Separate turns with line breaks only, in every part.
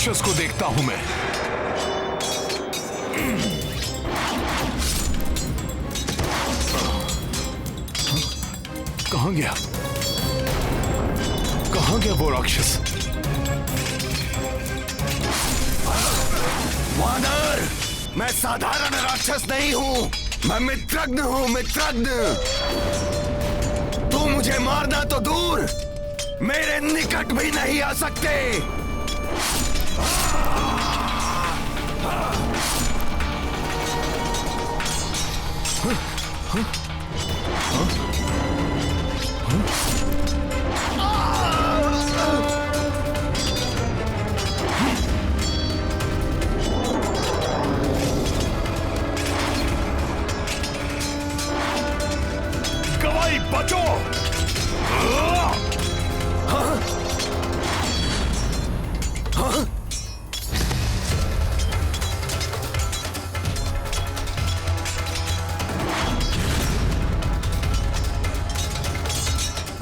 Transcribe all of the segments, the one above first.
राक्षस को देखता हूं मैं। कहां गया? कहां गया वो राक्षस?
वानर, मैं साधारण राक्षस नहीं हूं, मैं मित्रज्ञ हूं, मित्रज्ञ। तू मुझे मारना तो दूर, मेरे निकट भी नहीं आ सकते।
गवाई बचो!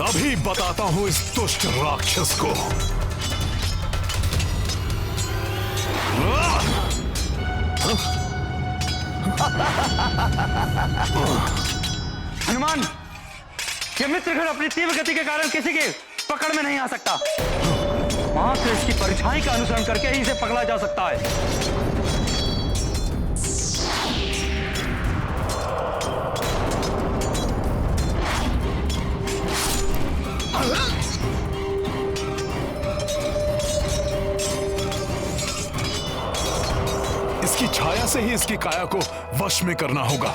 अभी बताता हूं इस दुष्ट राक्षस को।
हनुमान, ये मित्रगण अपनी तीव्र गति के कारण किसी के पकड़ में नहीं आ सकता। मात्र इसकी परछाई का अनुसरण करके ही इसे पकड़ा जा सकता है।
इसकी छाया से ही इसकी काया को वश में करना होगा।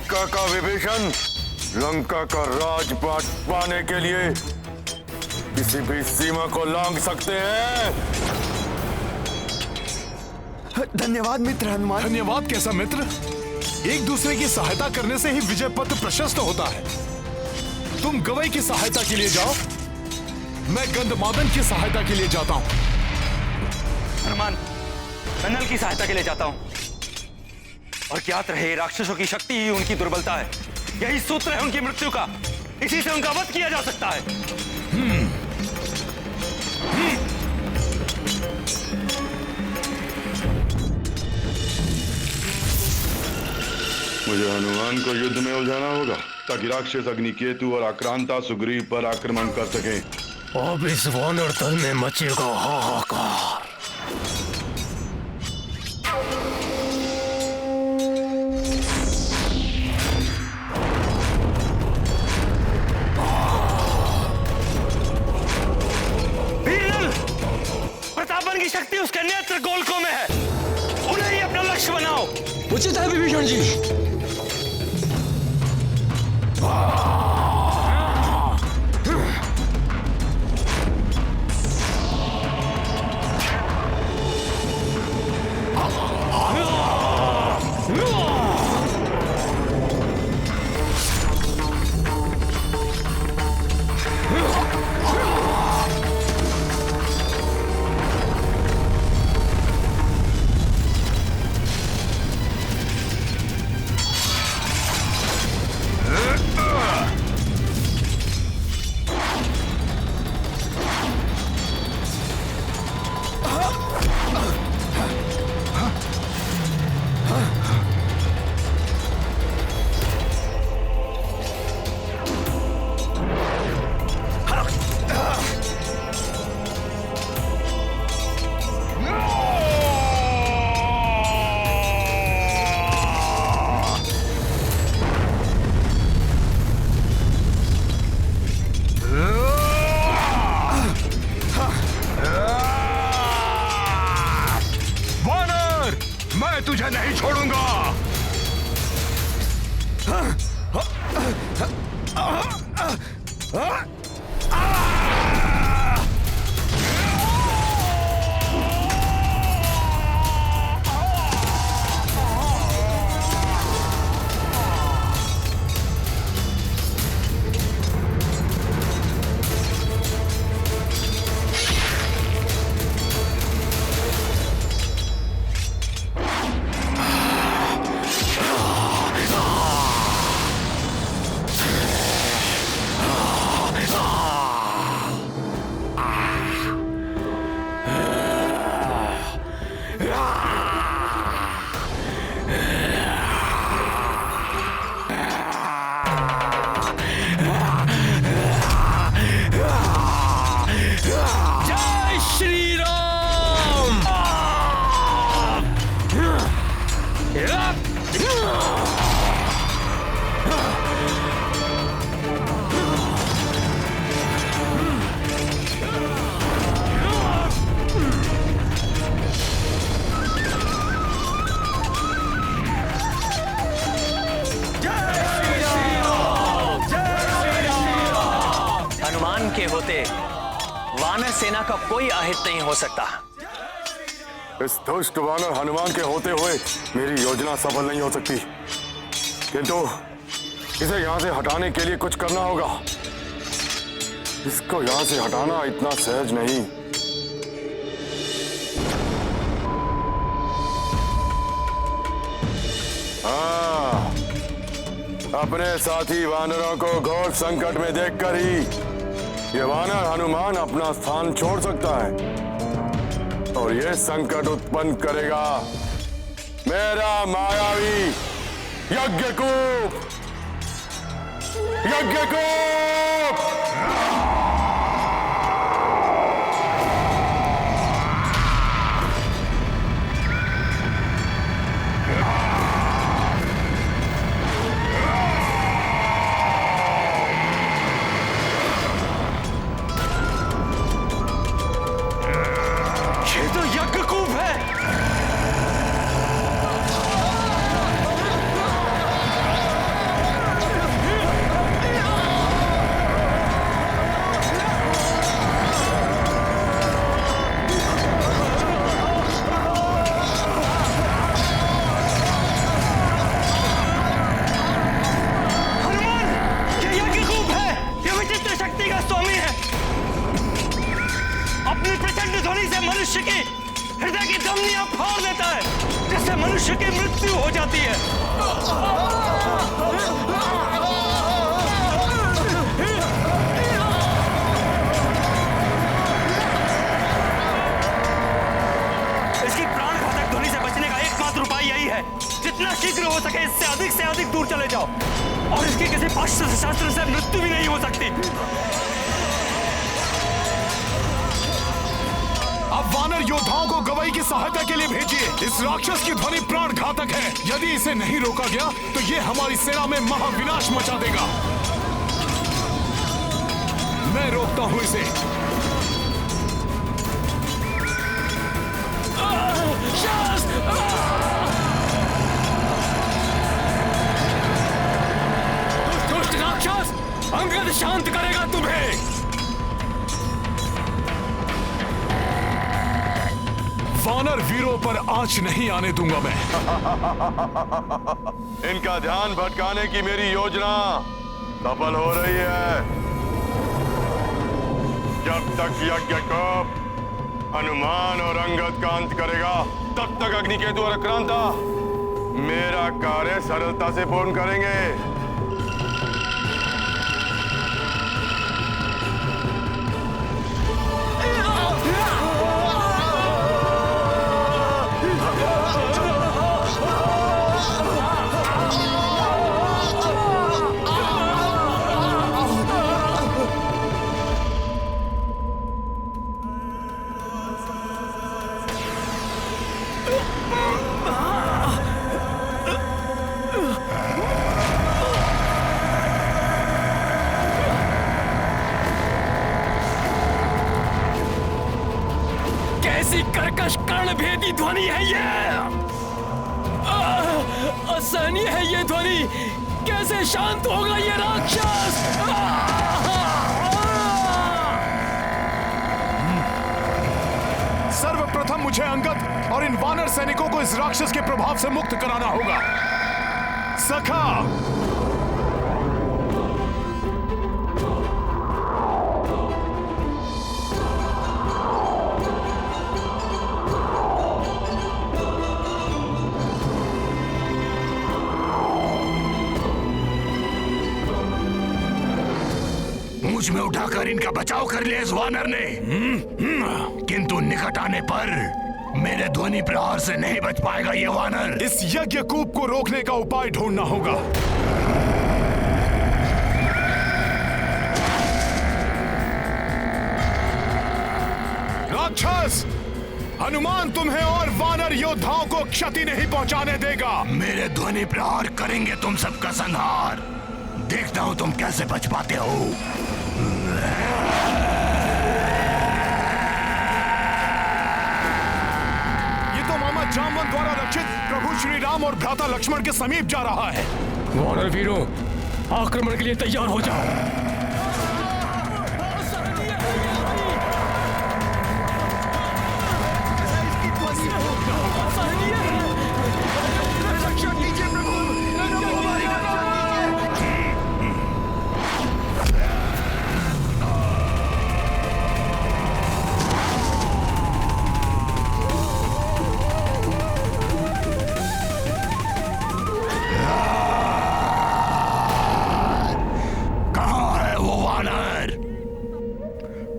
काका विभीषण, लंका का राजपाट पाने के लिए किसी भी सीमा को लांघ सकते हैं।
धन्यवाद मित्र हनुमान।
धन्यवाद कैसा मित्र? एक दूसरे की सहायता करने से ही विजय पथ प्रशस्त होता है। तुम गवई की सहायता के लिए जाओ, मैं गंधमादन की सहायता के लिए जाता हूं।
हनुमान, मैं नल की सहायता के लिए जाता हूं। और ज्ञात रहे, राक्षसों की शक्ति ही उनकी दुर्बलता है। यही सूत्र है उनकी मृत्यु का। इसी से उनका वध किया जा सकता है।
मुझे हनुमान को युद्ध में उलझाना होगा ताकि राक्षस अग्निकेतु और आक्रांता सुग्रीव पर आक्रमण कर सके।
अब इस वानर दल में मचेगा हाहाकार।
प्रतापन की शक्ति उसके नेत्र गोलकों में है। उन्हें ही अपना लक्ष्य बनाओ।
उचित है विभीषण जी।
वानर सेना का कोई अहित नहीं हो सकता।
इस दुष्ट वानर हनुमान के होते हुए मेरी योजना सफल नहीं हो सकती, किंतु इसे यहां से हटाने के लिए कुछ करना होगा। इसको यहां से हटाना इतना सहज नहीं। हाँ, अपने साथी वानरों को घोर संकट में देखकर ही ये वानर हनुमान अपना स्थान छोड़ सकता है और ये संकट उत्पन्न करेगा मेरा मायावी यज्ञकूप। यज्ञकूप
ये तो यज्ञकूप है। हनुमान, ये यज्ञकूप है। ये विचित्र शक्ति का स्वामी है। अपनी प्रचंड ध्वनि से मनुष्य की हृदय की धमनियां फाड़ देता है, जिससे मनुष्य की मृत्यु हो जाती है। इसकी प्राणघातक ध्वनि से बचने का एकमात्र उपाय यही है, जितना शीघ्र हो सके इससे अधिक दूर चले जाओ, और इसकी किसी पाश्चात्य शास्त्र से मृत्यु भी नहीं हो सकती।
अब वानर योद्धाओं को गवई की सहायता के लिए भेजिए। इस राक्षस की ध्वनि प्राण घातक है। यदि इसे नहीं रोका गया तो ये हमारी सेना में महाविनाश मचा देगा। मैं रोकता हूं इसे।
दुष्ट राक्षस, अंगद शांत करेगा तुम्हें।
वानर वीरों पर आंच नहीं आने दूंगा मैं।
इनका ध्यान भटकाने की मेरी योजना सफल हो रही है। जब तक यज्ञकूप हनुमान और अंगद का अंत करेगा, तब तक अग्निकेतु और आक्रांता मेरा कार्य सरलता से पूर्ण करेंगे।
कैसी कर्कश कर्णभेदी ध्वनि है ये। असहनीय है ये ध्वनि। कैसे शांत होगा ये राक्षस।
सर्वप्रथम मुझे अंगद और इन वानर सैनिकों को इस राक्षस के प्रभाव से मुक्त कराना होगा। सखा,
मुझ में उठाकर इनका बचाव कर लिया इस वानर ने। किंतु निकट आने पर मेरे ध्वनि प्रहार से नहीं बच पाएगा ये वानर।
इस यज्ञकूप को रोकने का उपाय ढूंढना होगा। राक्षस, हनुमान तुम्हें और वानर योद्धाओं को क्षति नहीं पहुंचाने देगा।
मेरे ध्वनि प्रहार करेंगे तुम सबका संहार। देखता हूं तुम कैसे बच पाते हो।
ये तो मामा जामवंत द्वारा रक्षित प्रभु श्री राम और भ्राता लक्ष्मण के समीप जा रहा है।
वानर वीरों, आक्रमण के लिए तैयार हो जाओ।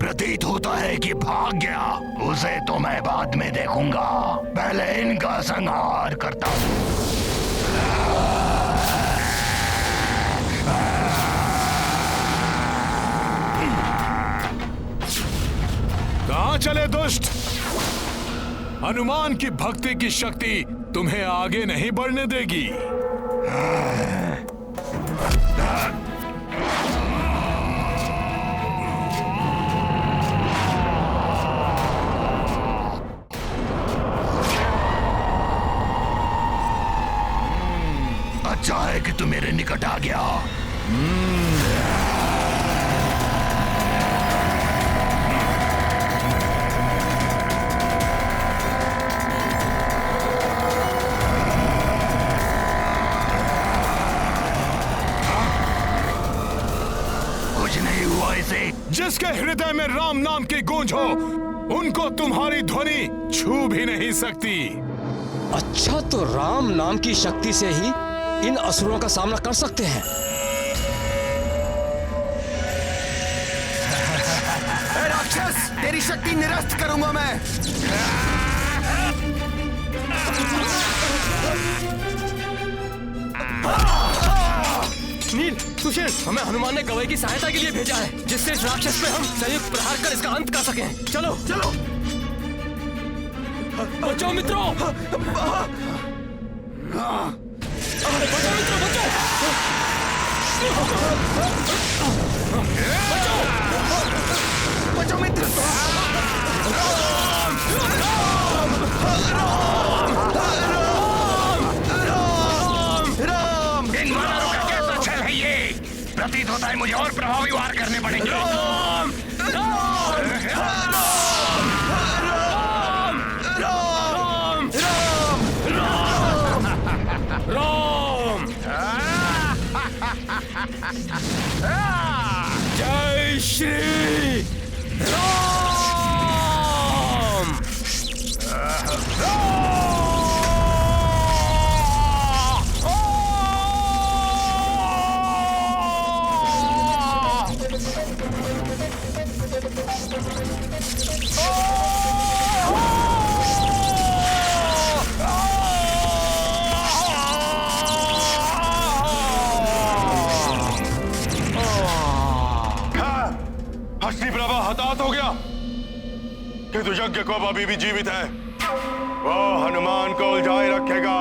प्रतीत होता है कि भाग गया। उसे तो मैं बाद में देखूंगा, पहले इनका संहार करता हूँ।
कहां चले दुष्ट? हनुमान की भक्ति की शक्ति तुम्हें आगे नहीं बढ़ने देगी।
अच्छा है कि तू मेरे निकट आ गया। कुछ नहीं हुआ इसे।
जिसके हृदय में राम नाम की गूंज हो, उनको तुम्हारी ध्वनि छू भी नहीं सकती।
अच्छा, तो राम नाम की शक्ति से ही इन असुरों का सामना कर सकते हैं।
राक्षस, तेरी शक्ति निरस्त करूंगा मैं।
नील, सुशील, हमें हनुमान ने गवई की सहायता के लिए भेजा है, जिससे इस राक्षस पे हम संयुक्त प्रहार कर इसका अंत कर सकें। चलो चलो, बचाओ मित्रों, बचाओ मित्रों,
बचाओ मित्र।
इन वानरों का कैसा छल है ये? प्रतीत होता है मुझे और प्रभावी वार करने पड़ेंगे।
जय श्री राम।
हस्ती प्रभा हताहत हो गया, किंतु यज्ञ को अभी भी जीवित है। वो हनुमान को उलझाए रखेगा।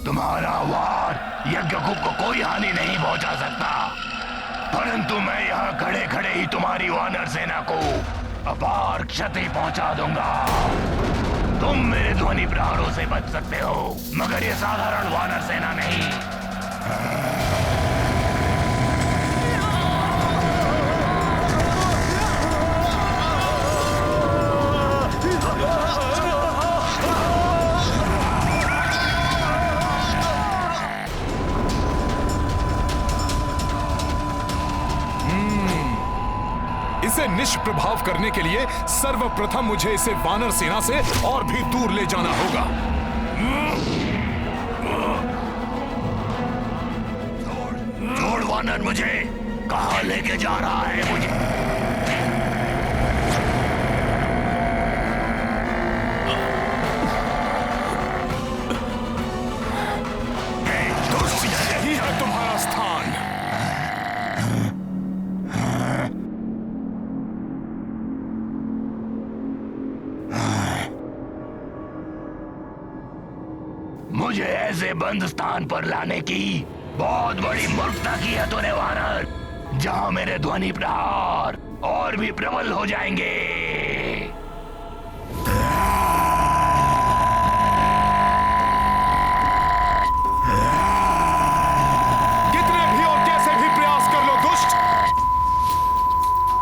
तुम्हारा वार यज्ञकुप को कोई हानि नहीं पहुंचा सकता, परंतु मैं यहाँ खड़े खड़े ही तुम्हारी वानर सेना को अपार क्षति पहुंचा दूंगा। तुम मेरे ध्वनि प्रहारों से बच सकते हो, मगर ये साधारण वानर सेना नहीं।
इसे निष्प्रभाव करने के लिए सर्वप्रथम मुझे इसे वानर सेना से और भी दूर ले जाना होगा।
छोड़ वानर, मुझे कहाँ लेके जा रहा है मुझे?
यही है तुम्हारा स्थान।
मुझे ऐसे बंद स्थान पर लाने की बहुत बड़ी मूर्खता की है तूने वानर, जहां मेरे ध्वनि प्रहार और भी प्रबल हो जाएंगे।
कितने भी और कैसे भी प्रयास कर लो दुष्ट,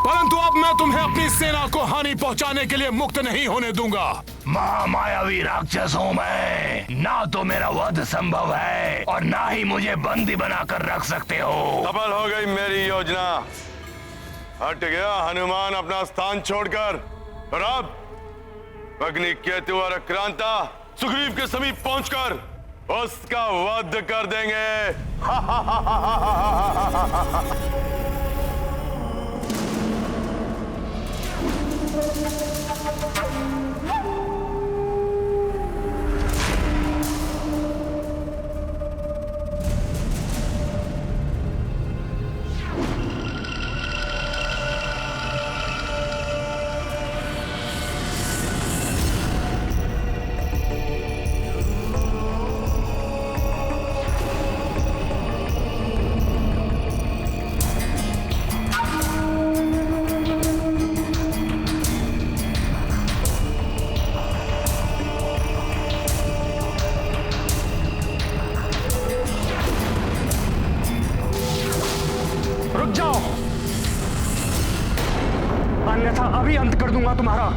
परंतु अब मैं तुम्हें अपनी सेना को हानि पहुंचाने के लिए मुक्त नहीं होने दूंगा।
महामायावी राक्षस हूं मैं, ना तो मेरा वध संभव है और ना ही मुझे बंदी बनाकर रख सकते हो।
सफल हो गई मेरी योजना। हट गया हनुमान अपना स्थान छोड़कर, और अब अग्नि केतु और आक्रांता सुग्रीव के समीप पहुंचकर उसका वध कर देंगे।
अन्यथा अभी अंत कर दूंगा तुम्हारा।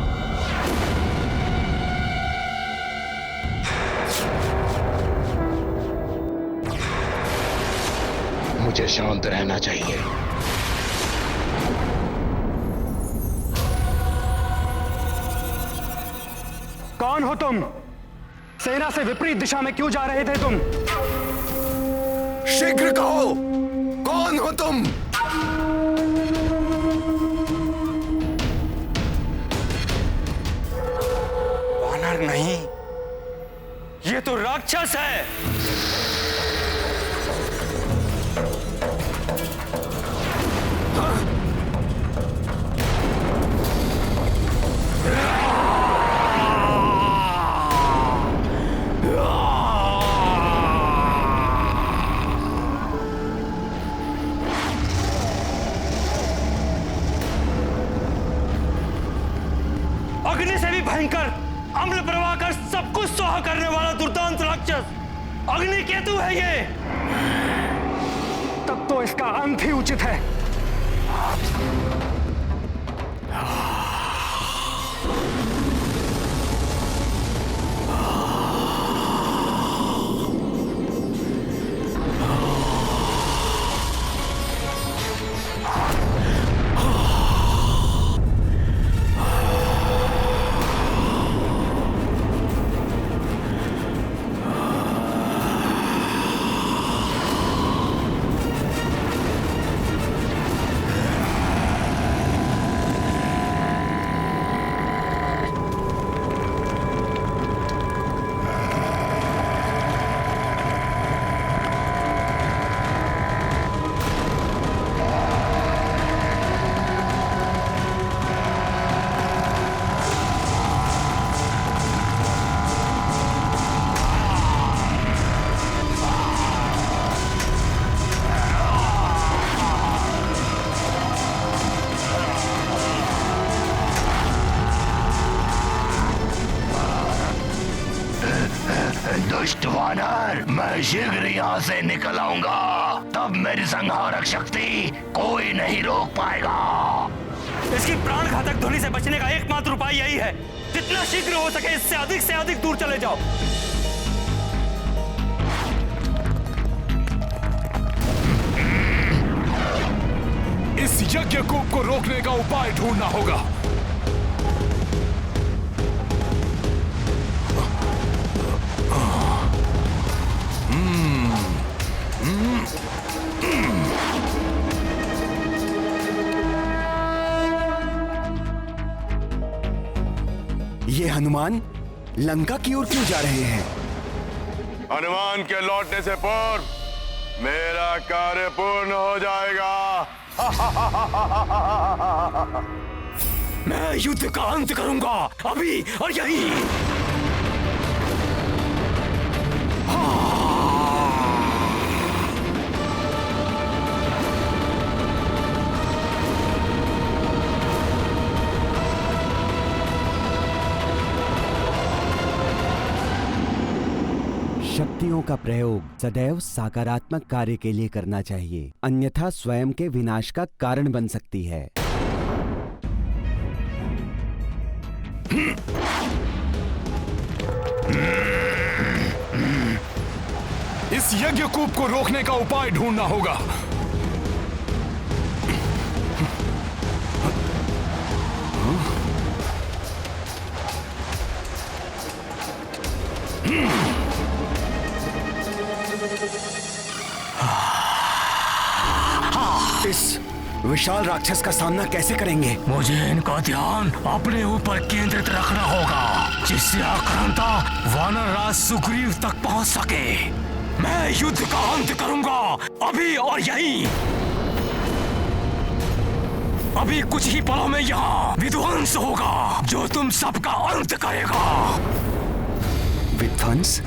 मुझे शांत रहना चाहिए।
कौन हो तुम? सेना से विपरीत दिशा में क्यों जा रहे थे तुम?
शीघ्र कहो, कौन हो तुम?
वानर नहीं, ये तो राक्षस है। अग्नि से भी भयंकर, अम्ल प्रवाह कर सब कुछ सोहा करने वाला दुर्दांत राक्षस अग्नि केतु है ये। तब तो इसका अंत ही उचित है।
दुष्ट वानर, मैं शीघ्र यहाँ से निकल आऊंगा, तब मेरी संहारक शक्ति कोई नहीं रोक पाएगा।
इसकी प्राण घातक ध्वनि से बचने का एकमात्र उपाय यही है, जितना शीघ्र हो सके इससे अधिक दूर चले जाओ।
इस यज्ञकूप को रोकने का उपाय ढूंढना होगा।
ये हनुमान लंका की ओर क्यों जा रहे हैं?
हनुमान के लौटने से पूर्व मेरा कार्य पूर्ण हो जाएगा।
मैं युद्ध का अंत करूंगा, अभी और यही।
शक्तियों का प्रयोग सदैव सकारात्मक कार्य के लिए करना चाहिए, अन्यथा स्वयं के विनाश का कारण बन सकती है।
इस यज्ञकूप को रोकने का उपाय ढूंढना होगा।
इस विशाल राक्षस का सामना कैसे करेंगे?
मुझे इनका ध्यान अपने ऊपर केंद्रित रखना होगा, जिससे आक्रांता वानर राज सुग्रीव तक पहुंच सके। मैं युद्ध का अंत करूंगा, अभी और यहीं। अभी कुछ ही पलों में यहाँ विध्वंस होगा, जो तुम सबका अंत करेगा।
विध्वंस?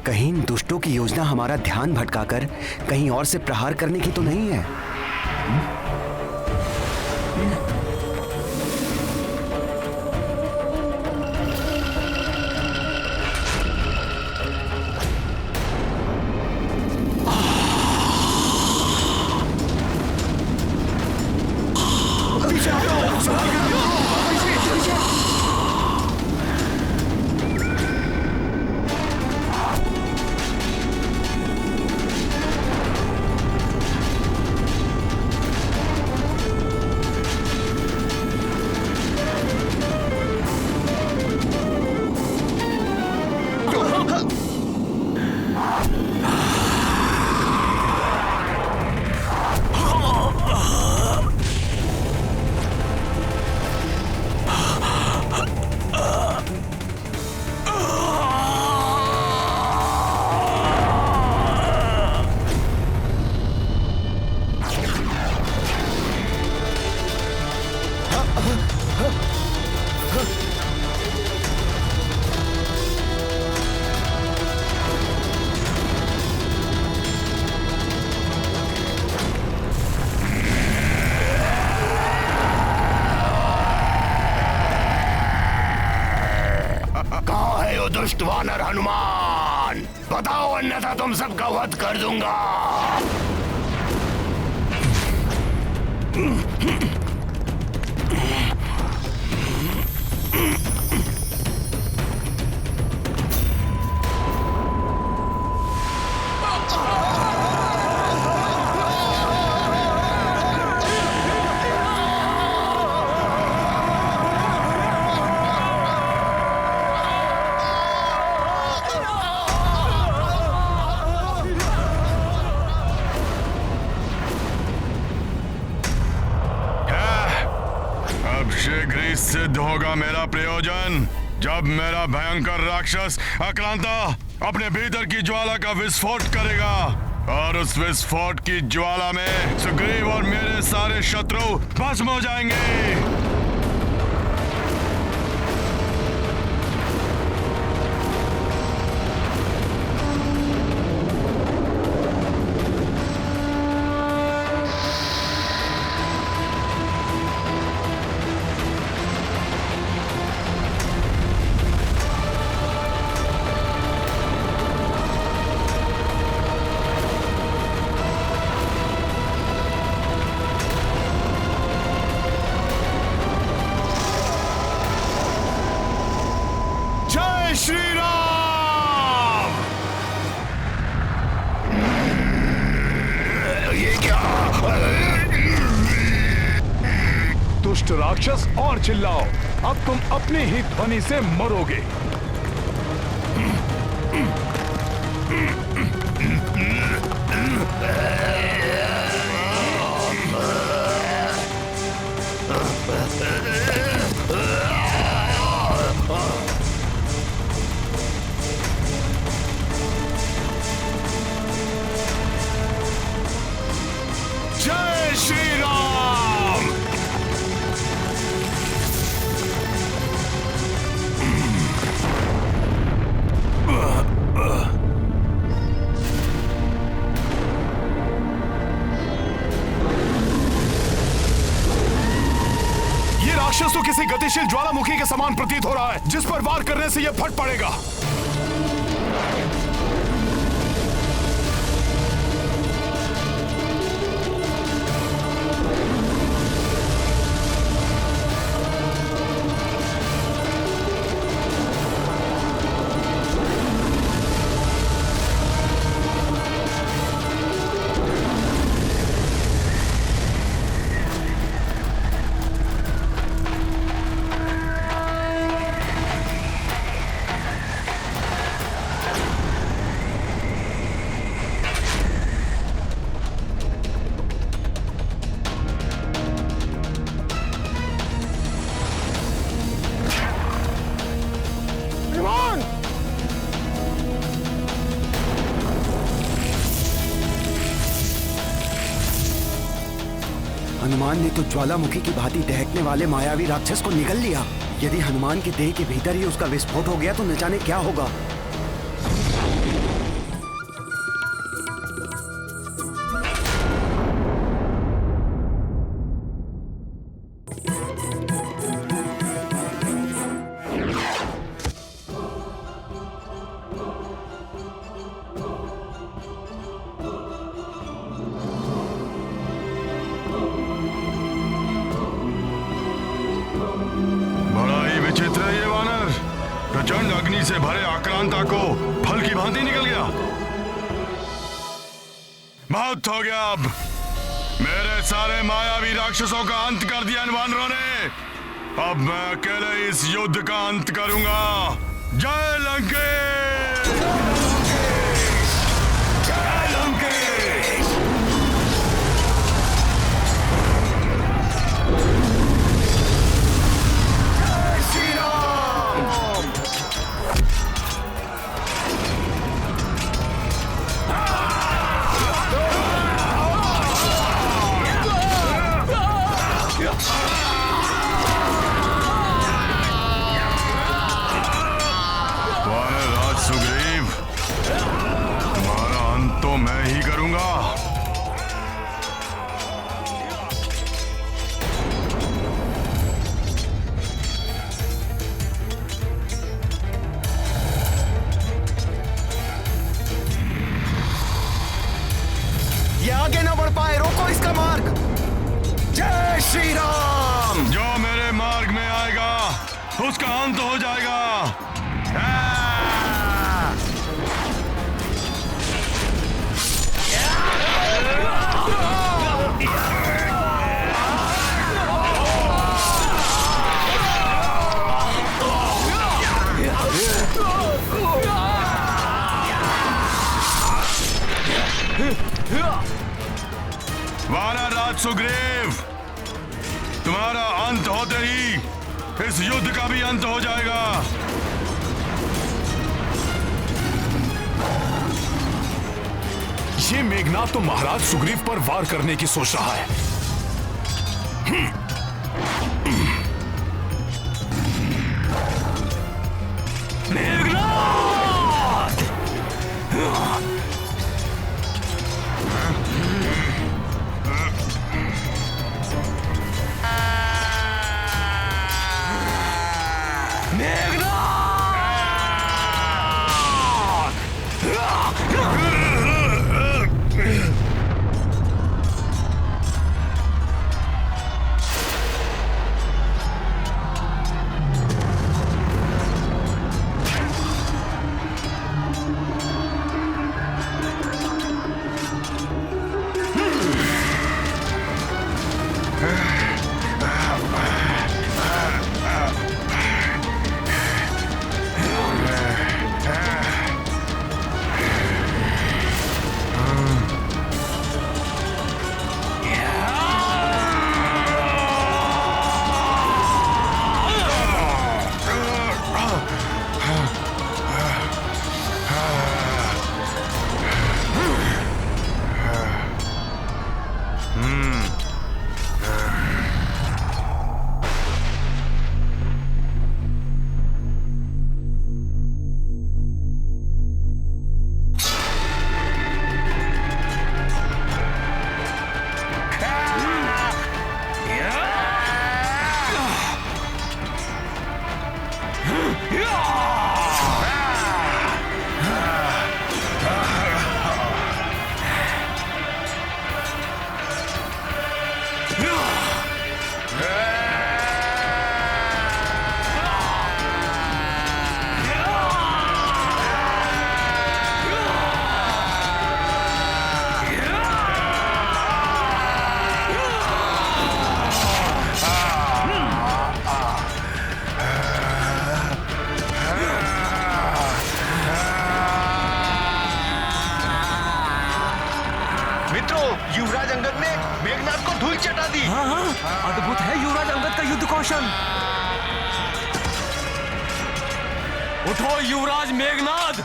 कहीं इन दुष्टों की योजना हमारा ध्यान भटकाकर कहीं और से प्रहार करने की तो नहीं है?
दुष्ट वानर हनुमान, बताओ अन्यथा तुम सबका वध कर दूंगा।
शीघ्र ही सिद्ध होगा मेरा प्रयोजन, जब मेरा भयंकर राक्षस आक्रांता अपने भीतर की ज्वाला का विस्फोट करेगा और उस विस्फोट की ज्वाला में सुग्रीव और मेरे सारे शत्रु भस्म हो जाएंगे।
श्री राम।
ये क्या?
दुष्ट राक्षस, और चिल्लाओ, अब तुम अपनी ही ध्वनि से मरोगे। जय श्री राम। ये राक्षस तो किसी गतिशील ज्वालामुखी के समान प्रतीत हो रहा है, जिस पर वार करने से यह फट पड़ेगा।
हनुमान ने तो ज्वालामुखी की भांति दहकने वाले मायावी राक्षस को निगल लिया। यदि हनुमान के देह के भीतर ही उसका विस्फोट हो गया तो न जाने क्या होगा।
जीत रहे ये वानर। प्रचंड अग्नि से भरे आक्रांता को फल की भांति निकल गया। बहुत हो गया। अब मेरे सारे मायावी राक्षसों का अंत कर दिया इन वानरों ने। अब मैं अकेले इस युद्ध का अंत करूंगा। जय लंकेश! जय लंकेश! जय श्री राम! वानरराज सुग्रीव, तुम्हारा अंत तो मैं ही करूंगा।
ये आगे ना बढ़ पाए, रोको इसका मार्ग। जय श्री राम!
जो मेरे मार्ग में आएगा उसका अंत हो जाएगा। वानरराज सुग्रीव, तुम्हारा अंत होते ही इस युद्ध का भी अंत हो जाएगा।
ये मेघनाद तो महाराज सुग्रीव पर वार करने की सोच रहा है।
युवराज अंगद ने मेघनाद को धूल चटा दी। हाँ, अद्भुत है युवराज अंगद का युद्ध कौशल।
उठो युवराज मेघनाद,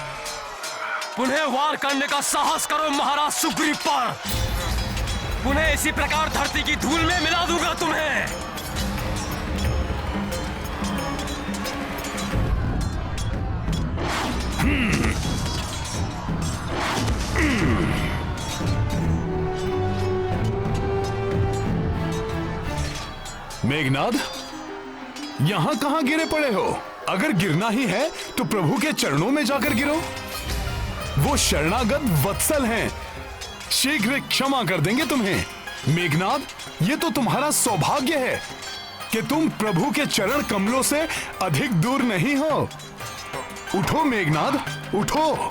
पुनः वार करने का साहस करो महाराज सुग्रीव पर। पुनः इसी प्रकार धरती की धूल में मिला दूंगा तुम्हें।
मेघनाद, यहां कहां गिरे पड़े हो? अगर गिरना ही है तो प्रभु के चरणों में जाकर गिरो। वो शरणागत वत्सल हैं, शीघ्र क्षमा कर देंगे तुम्हें। मेघनाद, ये तो तुम्हारा सौभाग्य है कि तुम प्रभु के चरण कमलों से अधिक दूर नहीं हो। उठो मेघनाद, उठो।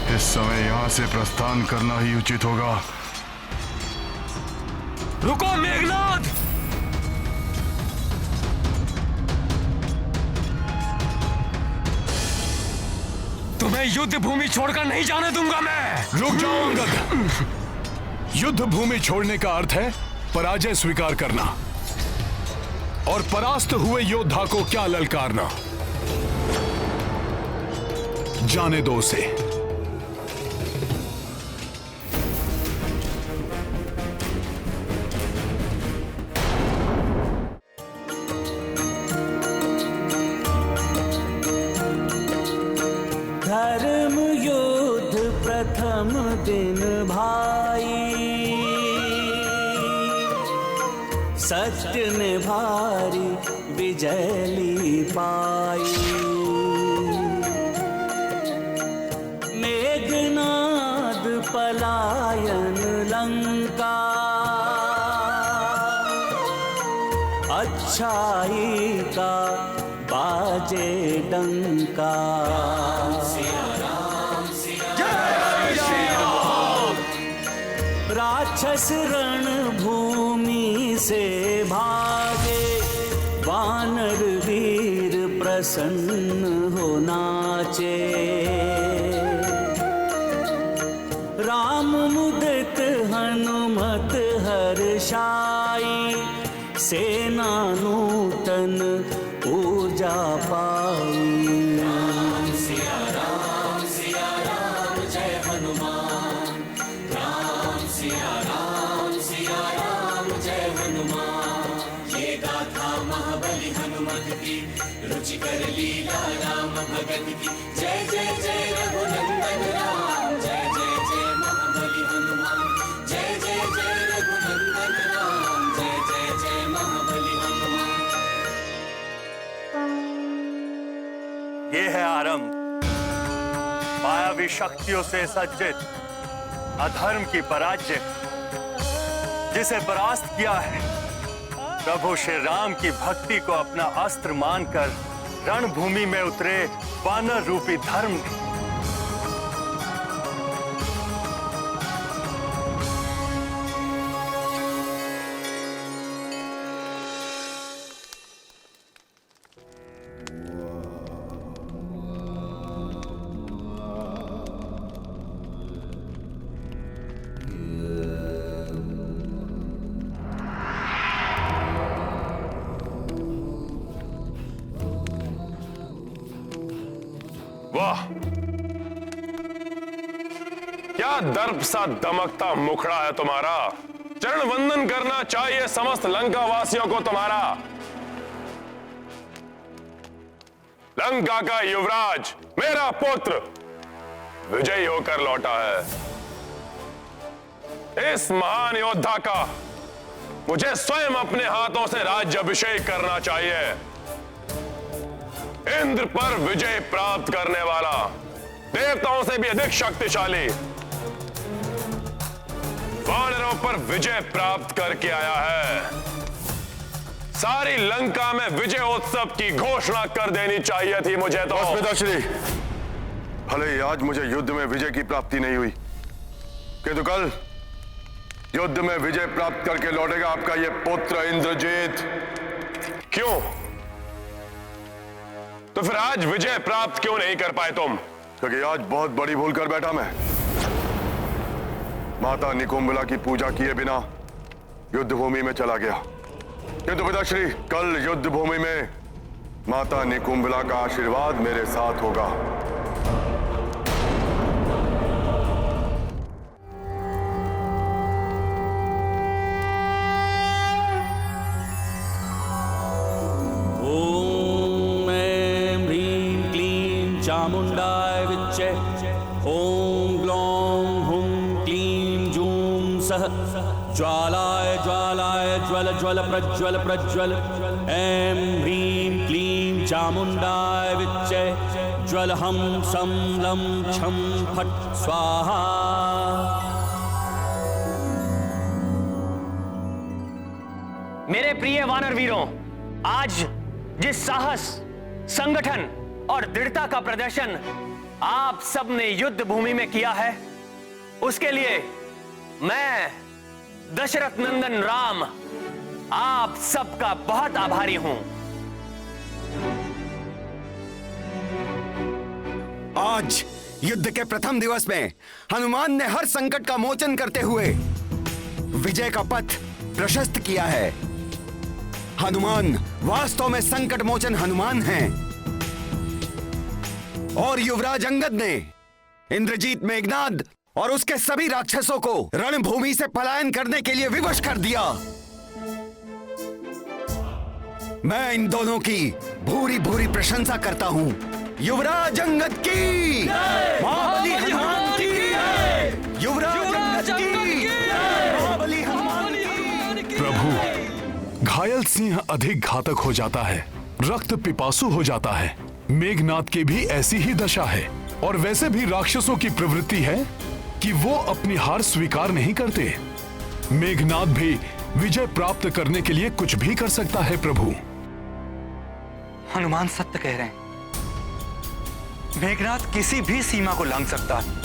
इस समय यहां से प्रस्थान करना ही उचित होगा।
रुको मेघनाद, तुम्हें युद्ध भूमि छोड़कर नहीं जाने दूंगा मैं।
रुक जाओ अंगद। युद्ध भूमि छोड़ने का अर्थ है पराजय स्वीकार करना और परास्त हुए योद्धा को क्या ललकारना। जाने दो उसे।
धर्म युद्ध प्रथम दिन भाई, सत्य ने भारी विजय ली पाई। मेघनाद पलायन लंका, अच्छाई का बाजे डंका। राक्षस रण भूमि से भागे, वानर वीर प्रसन्न हो नाचे। राम मुदित हनुमत हर्षाई, सेना नूतन ऊर्जा पाई।
ये है आरंभ, मायावी शक्तियों से सज्जित अधर्म की पराजय। जिसे परास्त किया है प्रभु श्री राम की भक्ति को अपना अस्त्र मानकर रणभूमि में उतरे वानर रूपी धर्म ने।
वाह, क्या दर्प सा दमकता मुखड़ा है तुम्हारा। चरण वंदन करना चाहिए समस्त लंका वासियों को तुम्हारा। लंका का युवराज मेरा पुत्र विजयी होकर लौटा है। इस महान योद्धा का मुझे स्वयं अपने हाथों से राज्याभिषेक करना चाहिए। इंद्र पर विजय प्राप्त करने वाला, देवताओं से भी अधिक शक्तिशाली, वानरों पर विजय प्राप्त करके आया है। सारी लंका में विजय उत्सव की घोषणा कर देनी चाहिए थी मुझे तो।
पिताश्री, भले ही आज मुझे युद्ध में विजय की प्राप्ति नहीं हुई, किंतु कल युद्ध में विजय प्राप्त करके लौटेगा आपका यह पुत्र इंद्रजीत।
क्यों? तो फिर आज विजय प्राप्त क्यों नहीं कर पाए तुम?
क्योंकि आज बहुत बड़ी भूल कर बैठा मैं। माता निकुंभला की पूजा किए बिना युद्ध भूमि में चला गया, किंतु पिताश्री कल युद्ध भूमि में माता निकुंभला का आशीर्वाद मेरे साथ होगा।
ओम ऐं ह्रीं क्लीं चामुंडाय विच्चे ॐ ग्लौं हुं क्लीं जूं सः ज्वालाय ज्वालाय ज्वल ज्वल प्रज्वल प्रज्वल ऐं ह्रीं क्लीं चामुण्डाय विच्चे ज्वल हं सं लं छं फट् स्वाहा।
मेरे प्रिय वानर वीरों, आज जिस साहस, संगठन और दृढ़ता का प्रदर्शन आप सब ने युद्ध भूमि में किया है, उसके लिए मैं दशरथ नंदन राम आप सबका बहुत आभारी हूं।
आज युद्ध के प्रथम दिवस में हनुमान ने हर संकट का मोचन करते हुए विजय का पथ प्रशस्त किया है। हनुमान वास्तव में संकट मोचन हनुमान हैं। और युवराज अंगद ने इंद्रजीत मेघनाद और उसके सभी राक्षसों को रणभूमि से पलायन करने के लिए विवश कर दिया। मैं इन दोनों की भूरी भूरी प्रशंसा करता हूं। युवराज अंगद की, महाबली हनुमान की, युवराज अंगद की, महाबली हनुमान की।
प्रभु, घायल सिंह अधिक घातक हो जाता है, रक्त पिपासु हो जाता है। मेघनाद की भी ऐसी ही दशा है। और वैसे भी राक्षसों की प्रवृत्ति है कि वो अपनी हार स्वीकार नहीं करते। मेघनाद भी विजय प्राप्त करने के लिए कुछ भी कर सकता है। प्रभु,
हनुमान सत्य कह रहे हैं। मेघनाद किसी भी सीमा को लांघ सकता है।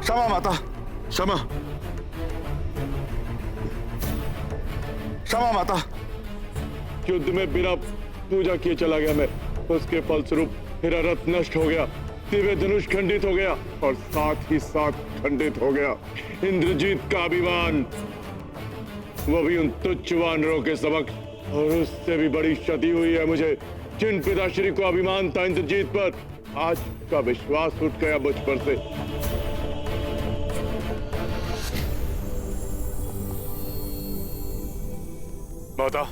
क्षमा माता, क्षमा, क्षमा माता। युद्ध में बिना पूजा किए चला गया मैं। उसके फलस्वरूप मेरा रथ नष्ट हो गया, दिव्य धनुष खंडित हो गया और साथ ही साथ खंडित हो गया इंद्रजीत का अभिमान, वो भी उन तुच्छ वानरों के समक्ष। और उससे भी बड़ी क्षति हुई है मुझे। जिन पिताश्री को अभिमान था इंद्रजीत पर, आज का विश्वास उठ गया मुझ पर से। माता,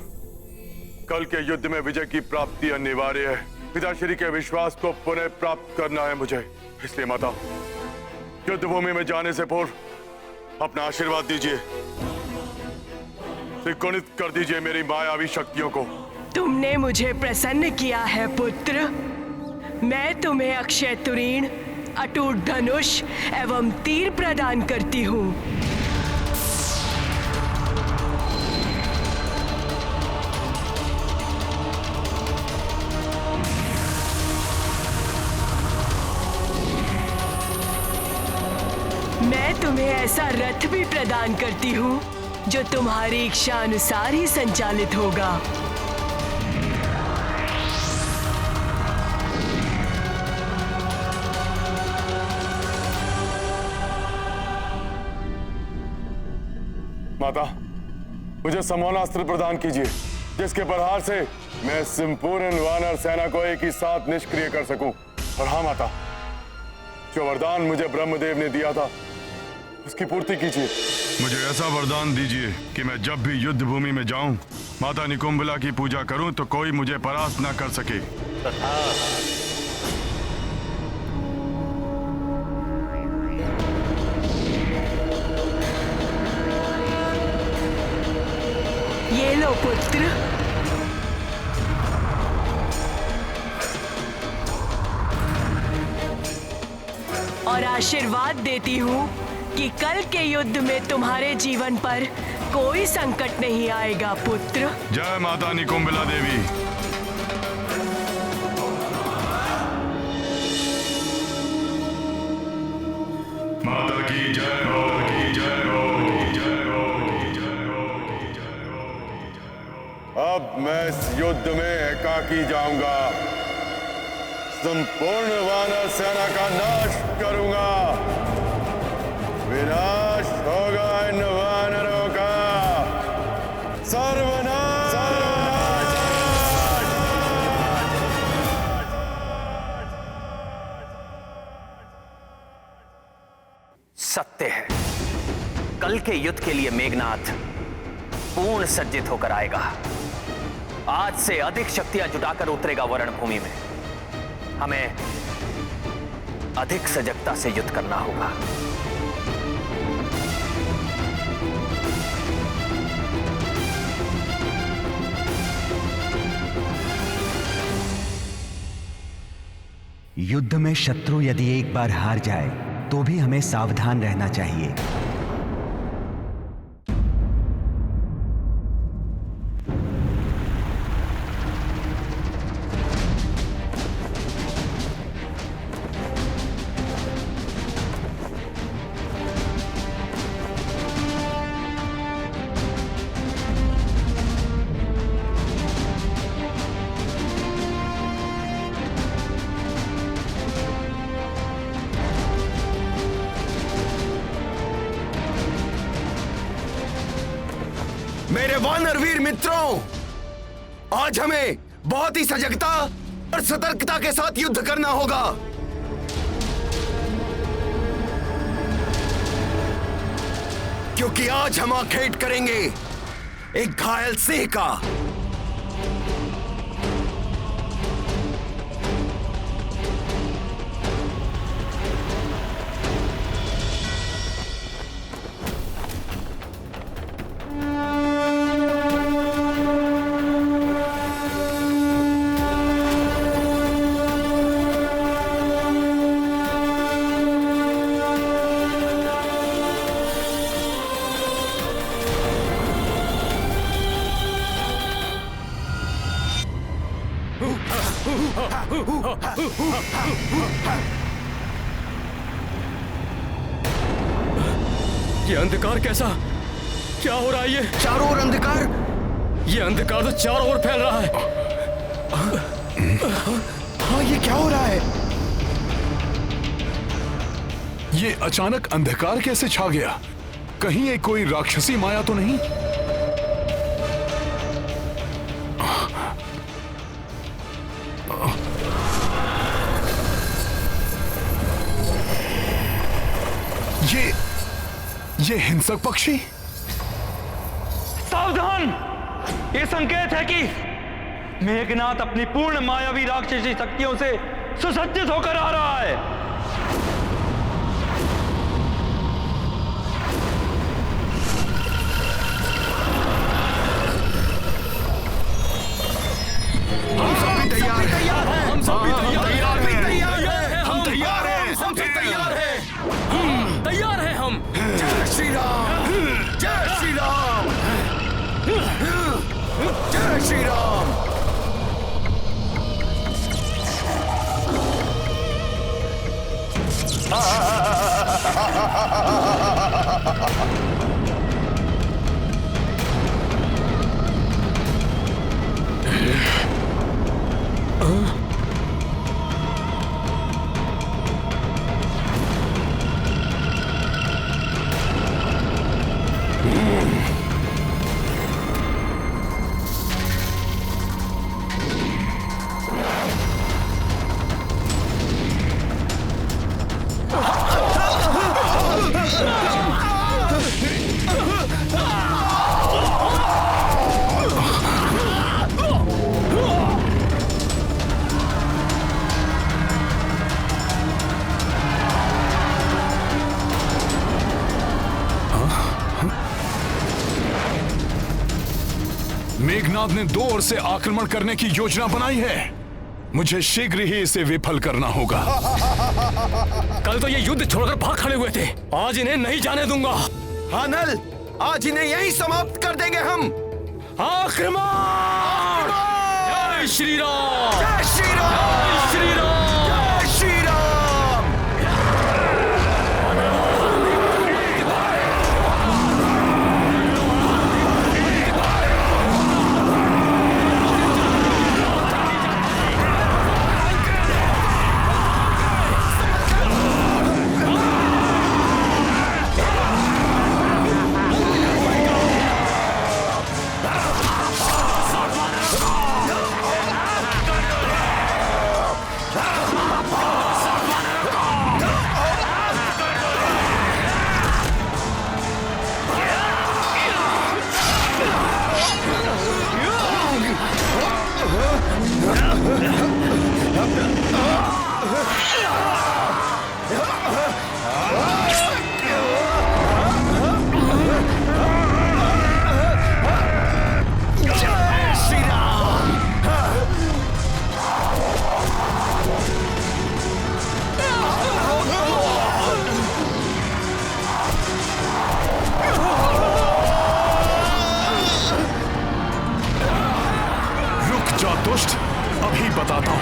कल के युद्ध में विजय की प्राप्ति अनिवार्य है। पिताश्री के विश्वास को पुनः प्राप्त करना है मुझे। इसलिए माता, युद्ध भूमि में जाने से पूर्व अपना आशीर्वाद दीजिए, त्रिकोणित कर दीजिए मेरी मायावी शक्तियों को।
तुमने मुझे प्रसन्न किया है पुत्र। मैं तुम्हें अक्षय तुरीण, अटूट धनुष एवं तीर प्रदान करती हूँ। मैं तुम्हें ऐसा रथ भी प्रदान करती हूँ जो तुम्हारी इच्छा अनुसार ही संचालित होगा।
माता, मुझे समौनास्त्र प्रदान कीजिए, जिसके प्रहार से मैं संपूर्ण वानर सेना को एक ही साथ निष्क्रिय कर सकूं। और हाँ माता, जो वरदान मुझे ब्रह्मदेव ने दिया था, उसकी पूर्ति कीजिए। मुझे ऐसा वरदान दीजिए कि मैं जब भी युद्ध भूमि में जाऊं, माता निकुंभला की पूजा करूं तो कोई मुझे परास्त न कर सके।
ये लो पुत्र। और आशीर्वाद देती हूँ कि कल के युद्ध में तुम्हारे जीवन पर कोई संकट नहीं आएगा पुत्र।
जय माता निकुंभला देवी। माता की जय हो, की जय हो, की जय हो, की जय हो, की जय हो। अब मैं इस युद्ध में एकाकी जाऊंगा, संपूर्ण वानर सेना का नाश करूंगा। विनाश होगा इन वानरों का, सर्वनाश।
कल के युद्ध के लिए मेघनाथ पूर्ण सज्जित होकर आएगा। आज से अधिक शक्तियां जुटाकर उतरेगा वरणभूमि में। हमें अधिक सजगता से युद्ध करना होगा।
युद्ध में शत्रु यदि एक बार हार जाए तो भी हमें सावधान रहना चाहिए। मेरे वानरवीर मित्रों, आज हमें बहुत ही सजगता और सतर्कता के साथ युद्ध करना होगा। क्योंकि आज हम आखेट करेंगे एक घायल सिंह का।
ये अंधकार कैसा? क्या हो रहा है? ये
चारों ओर अंधकार।
ये अंधकार तो चारों ओर फैल रहा है।
हाँ, ये क्या हो रहा है?
ये अचानक अंधकार कैसे छा गया? कहीं ये कोई राक्षसी माया तो नहीं? ये हिंसक पक्षी?
सावधान! ये संकेत है कि मेघनाथ अपनी पूर्ण मायावी राक्षसी शक्तियों से सुसज्जित होकर आ रहा है।
हम सब भी तैयार हैं।
हम सब भी तैयार हैं।
हम तैयार हैं।
हम सब तैयार हैं। तैयार हैं हम।
जय श्री राम। जय श्री राम। जय श्री राम।
मेघनाथ ने दो ओर से आक्रमण करने की योजना बनाई है। मुझे शीघ्र ही इसे विफल करना होगा।
कल तो ये युद्ध छोड़कर भाग खड़े हुए थे, आज इन्हें नहीं जाने दूंगा।
हाँ नल, आज इन्हें यहीं समाप्त कर देंगे हम।
आक्रमण! जय श्री राम!
जय श्री राम!
जय श्री राम!
जय श्री राम!
रुक जा दुष्ट, अभी बताता हूं।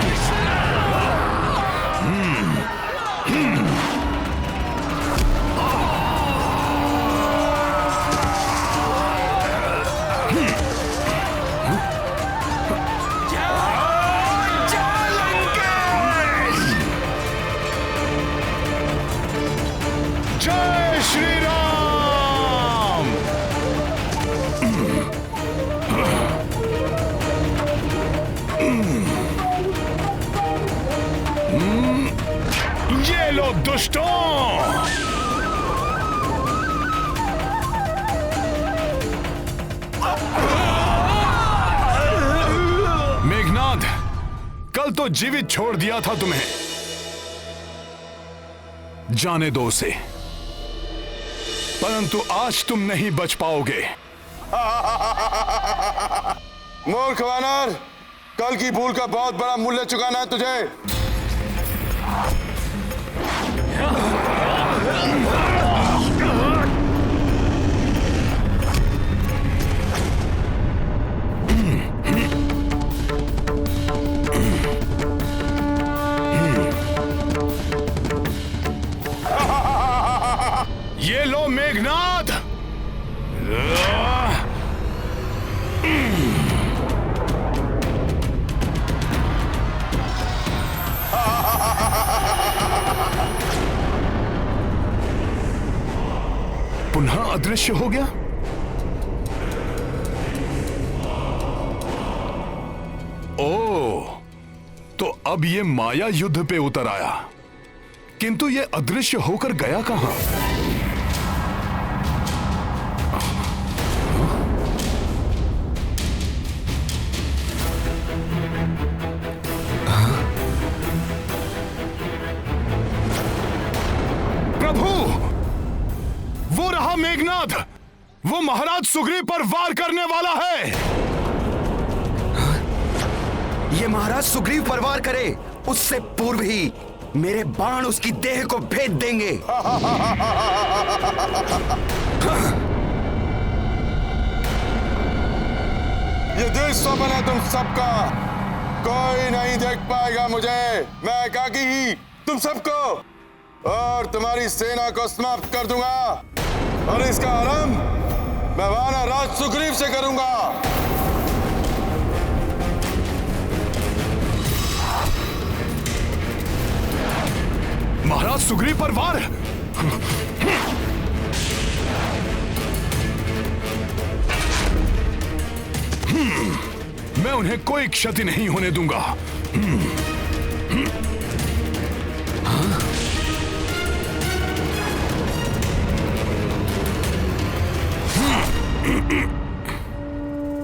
जय श्री राम। ये लो दुष्टों, मेघनाद, कल तो जीवित छोड़ दिया था तुम्हें, जाने दो उसे, परंतु आज तुम नहीं बच पाओगे।
मूर्ख वानर, कल की भूल का बहुत बड़ा मूल्य चुकाना है तुझे।
ये लो मेघनाद। पुनः अदृश्य हो गया। ओह, तो अब ये माया युद्ध पे उतर आया, किंतु ये अदृश्य होकर गया कहां? प्रभु, वो रहा मेघनाद, वो महाराज सुग्रीव पर वार करने वाला है।
ये महाराज सुग्रीव पर वार करे उससे पूर्व ही मेरे बाण उसकी देह को भेद देंगे।
ये देश स्वप्न है तुम सबका, कोई नहीं देख पाएगा मुझे। मैं एकाकी ही तुम सबको और तुम्हारी सेना को समाप्त कर दूंगा, और इसका आरंभ मैं वानर राज सुग्रीव से करूंगा।
महाराज सुग्रीव पर वार। मैं उन्हें कोई क्षति नहीं होने दूंगा।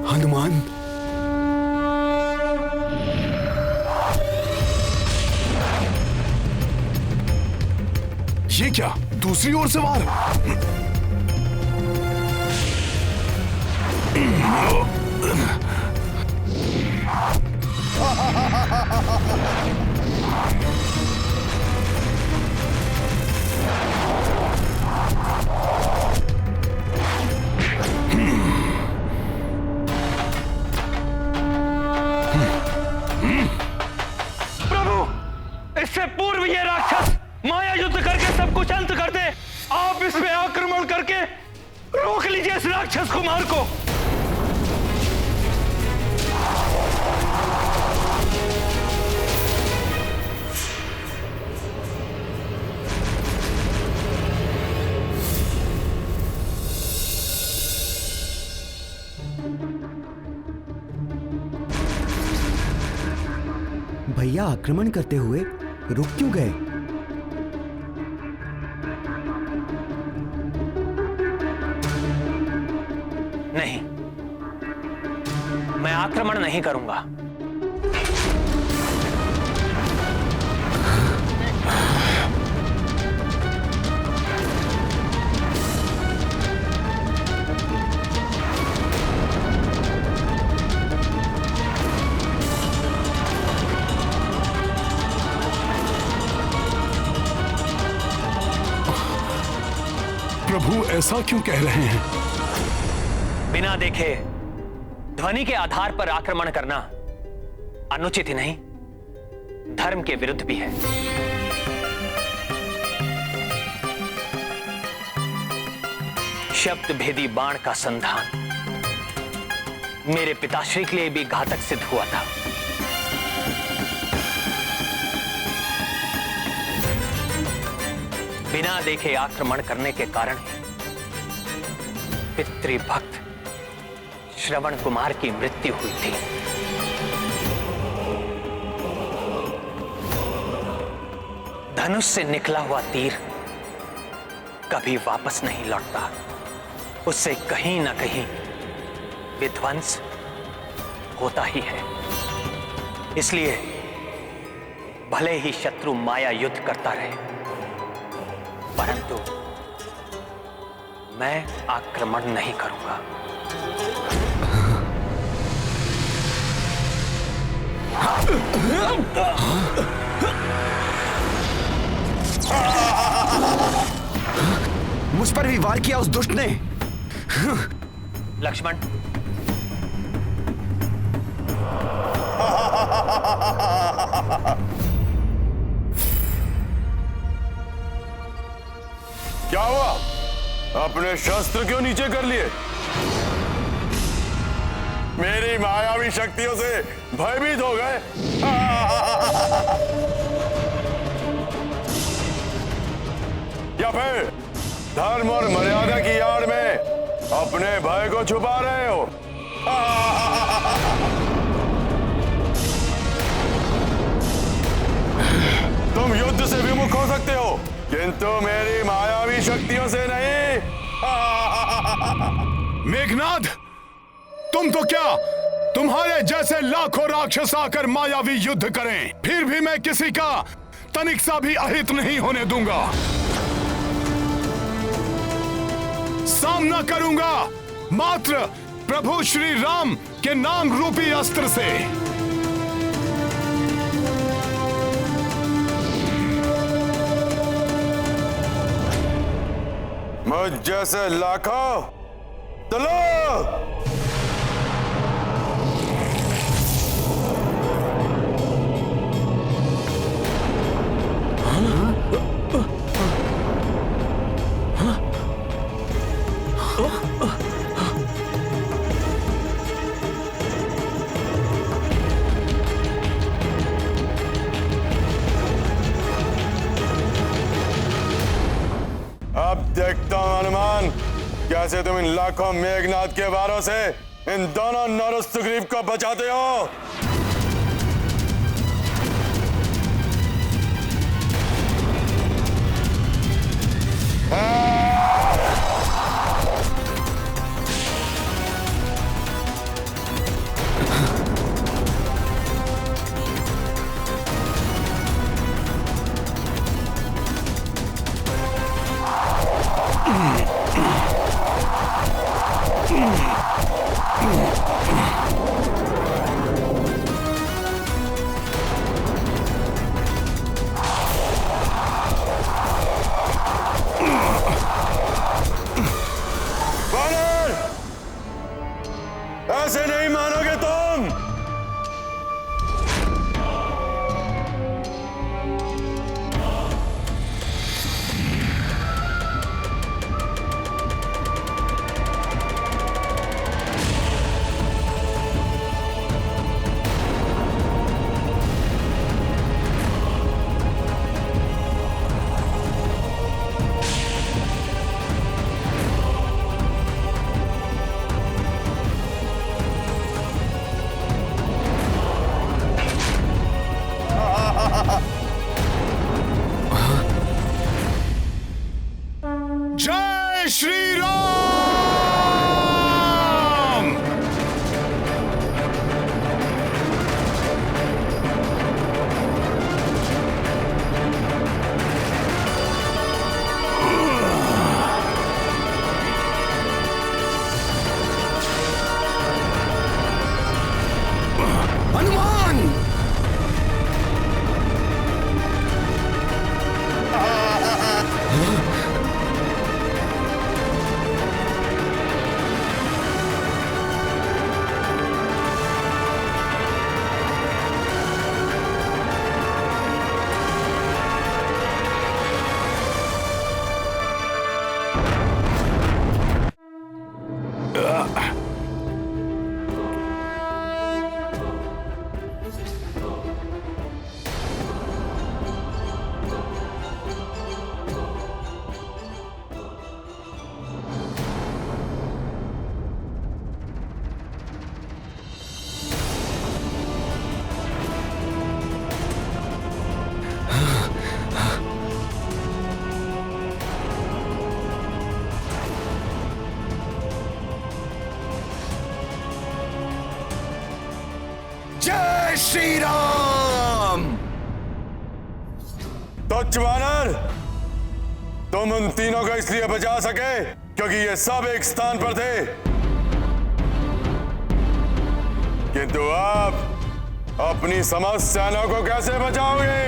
हनुमान,
ये क्या, दूसरी ओर से वार?
प्रभु, इससे पूर्व ये राक्षस माया युद्ध करके सब कुछ अंत कर दे। आप इसमें आक्रमण करके रोक लीजिए इस राक्षस कुमार को।
भैया आक्रमण करते हुए रुक क्यों गए?
नहीं, मैं आक्रमण नहीं करूंगा।
ऐसा क्यों कह रहे हैं?
बिना देखे ध्वनि के आधार पर आक्रमण करना अनुचित ही नहीं, धर्म के विरुद्ध भी है। शब्द भेदी बाण का संधान मेरे पिताश्री के लिए भी घातक सिद्ध हुआ था। बिना देखे आक्रमण करने के कारण पितृभक्त श्रवण कुमार की मृत्यु हुई थी। धनुष से निकला हुआ तीर कभी वापस नहीं लौटता, उससे कहीं ना कहीं विध्वंस होता ही है। इसलिए भले ही शत्रु माया युद्ध करता रहे, परंतु मैं आक्रमण नहीं करूंगा।
मुझ पर भी वार किया उस दुष्ट ने।
लक्ष्मण,
क्या हुआ? अपने शस्त्र क्यों नीचे कर लिए? मेरी मायावी शक्तियों से भयभीत हो गए? या फिर धर्म और मर्यादा की आड़ में अपने भय को छुपा रहे हो? तुम युद्ध से विमुख हो सकते हो, किंतु मेरी मायावी शक्तियों से नहीं।
मेघनाद, तुम तो क्या, तुम्हारे जैसे लाखों राक्षस आकर मायावी युद्ध करें, फिर भी मैं किसी का तनिक सा भी अहित नहीं होने दूंगा। सामना करूंगा मात्र प्रभु श्री राम के नाम रूपी अस्त्र से।
मुझ जैसे लाखों चलो। अब देखता हूं हनुमान, कैसे तुम इन लाखों मेघनाद के वारों से इन दोनों नर सुग्रीव को बचाते हो। तुच्छ वानर, तुम उन तीनों को इसलिए बचा सके क्योंकि ये सब एक स्थान पर थे, किंतु आप अपनी समस्त सेना को कैसे बचाओगे?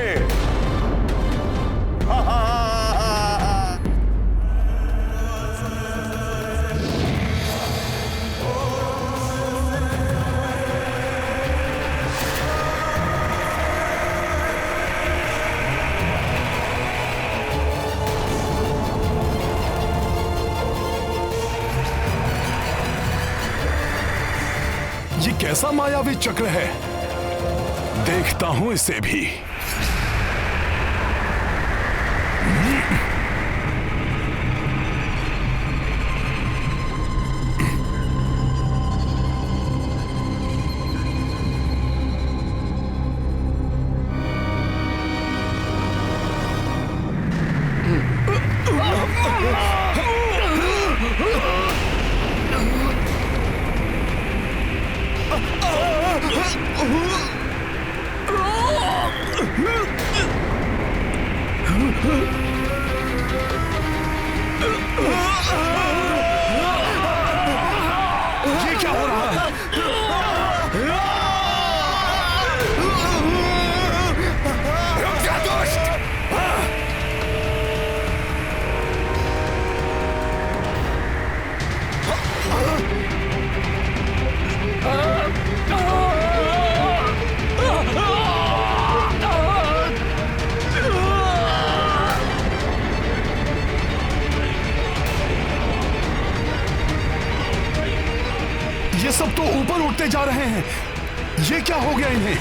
ये कैसा मायावी चक्र है? देखता हूं इसे भी। ये क्या हो रहा है?
रुक जा दुष्ट!
ये सब तो ऊपर उठते जा रहे हैं। ये क्या हो गया इन्हें?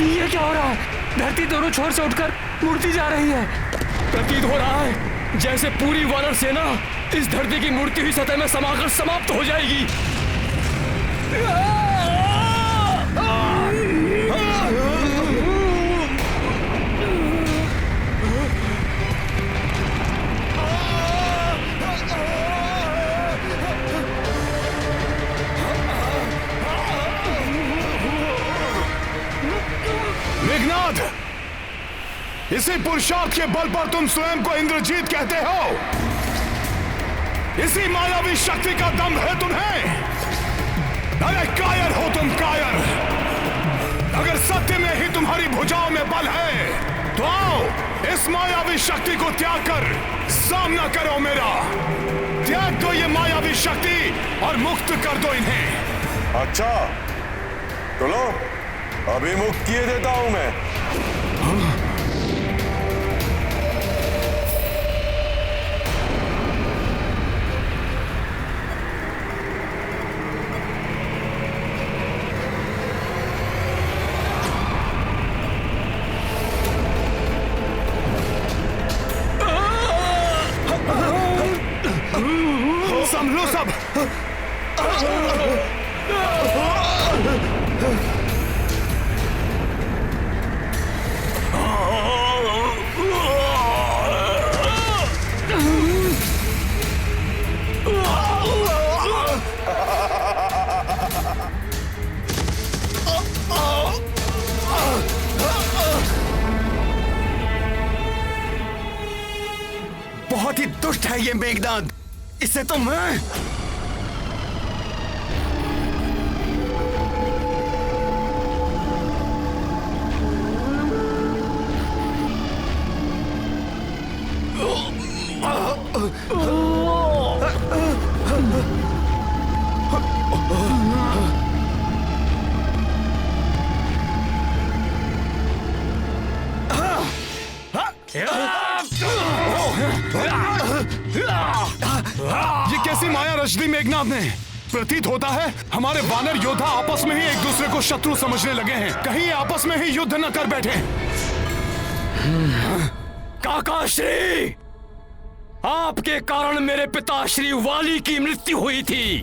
ये क्या हो रहा है? धरती दोनों छोर से उठकर मुड़ती जा रही है। प्रतीत हो रहा है जैसे पूरी वानर सेना इस धरती की मुड़ती हुई सतह में समाकर समाप्त हो जाएगी।
मेघनाद, इसी पुरुषार्थ के बल पर तुम स्वयं को इंद्रजीत कहते हो। इसी मायावी शक्ति का दम है तुम्हें। अरे कायर हो तुम, कायर। अगर सत्य में ही तुम्हारी भुजाओं में बल है तो आओ इस मायावी शक्ति को त्याग कर सामना करो मेरा। त्याग दो ये मायावी शक्ति और मुक्त कर दो इन्हें।
अच्छा, तो लो, अभी मुक्त किए देता हूं मैं।
संभलो सब।
बहुत ही दुष्ट है ये मेघनाद। इसे तो मैं
ये कैसी माया रच दी मेघनाद ने? प्रतीत होता है हमारे वानर योद्धा आपस में ही एक दूसरे को शत्रु समझने लगे हैं। कहीं आपस में ही युद्ध न कर बैठे।
काका श्री, आपके कारण मेरे पिता श्री वाली की मृत्यु हुई थी।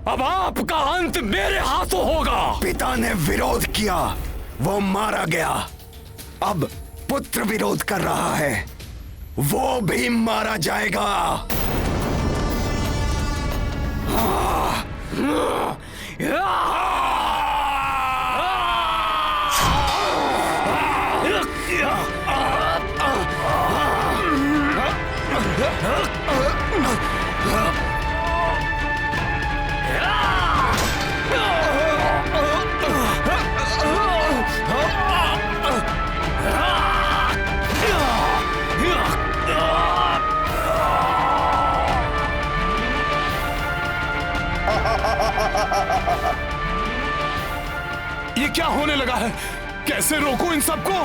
अब आपका अंत मेरे हाथों होगा।
पिता ने विरोध किया, वो मारा गया। अब पुत्र विरोध कर रहा है, वो भी मारा जाएगा।
ये क्या होने लगा है? कैसे रोकूं इन सबको?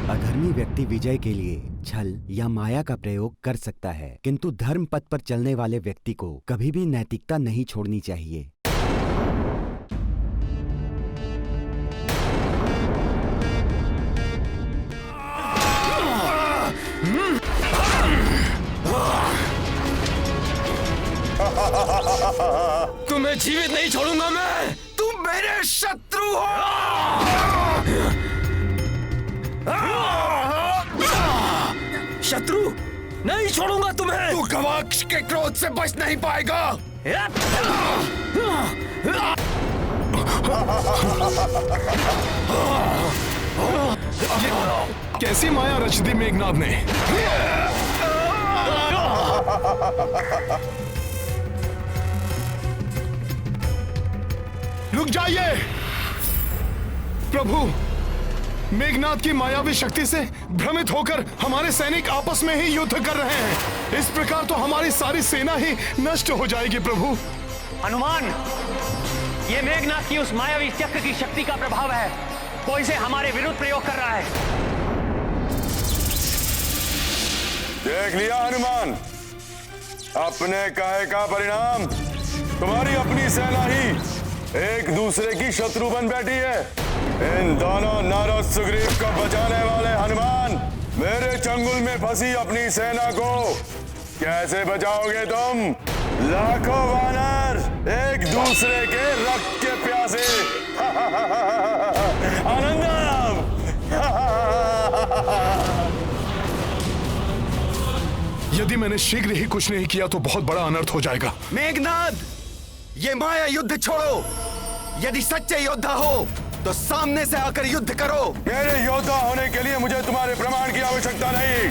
अधर्मी व्यक्ति विजय के लिए छल या माया का प्रयोग कर सकता है, किंतु धर्म पथ पर चलने वाले व्यक्ति को कभी भी नैतिकता नहीं छोड़नी चाहिए।
तुम्हें जीवित नहीं छोड़ूंगा मैं।
तुम मेरे शत्रु हो।
शत्रु नहीं छोड़ूंगा तुम्हें।
तू गवाक्ष के क्रोध से बच नहीं पाएगा।
कैसी माया रच दी मेघनाद ने? रुक जाइए प्रभु, मेघनाद की मायावी शक्ति से भ्रमित होकर हमारे सैनिक आपस में ही युद्ध कर रहे हैं। इस प्रकार तो हमारी सारी सेना ही नष्ट हो जाएगी प्रभु।
हनुमान, ये मेघनाद की उस मायावी चक्र की शक्ति का प्रभाव है। वो इसे हमारे विरुद्ध प्रयोग कर रहा है।
देख लिया हनुमान, अपने कहे का परिणाम। तुम्हारी अपनी सेना ही एक दूसरे की शत्रु बन बैठी है। इन दोनों नारद सुग्रीव को बचाने वाले हनुमान, मेरे चंगुल में फंसी अपनी सेना को कैसे बचाओगे तुम? लाखों वानर एक दूसरे के रक्त के प्यासे। आनंदम।
यदि मैंने शीघ्र ही कुछ नहीं किया तो बहुत बड़ा अनर्थ हो जाएगा।
मेघनाद, ये माया युद्ध छोड़ो। यदि सच्चे योद्धा हो तो सामने से आकर युद्ध करो।
मेरे योद्धा होने के लिए मुझे तुम्हारे प्रमाण की आवश्यकता नहीं।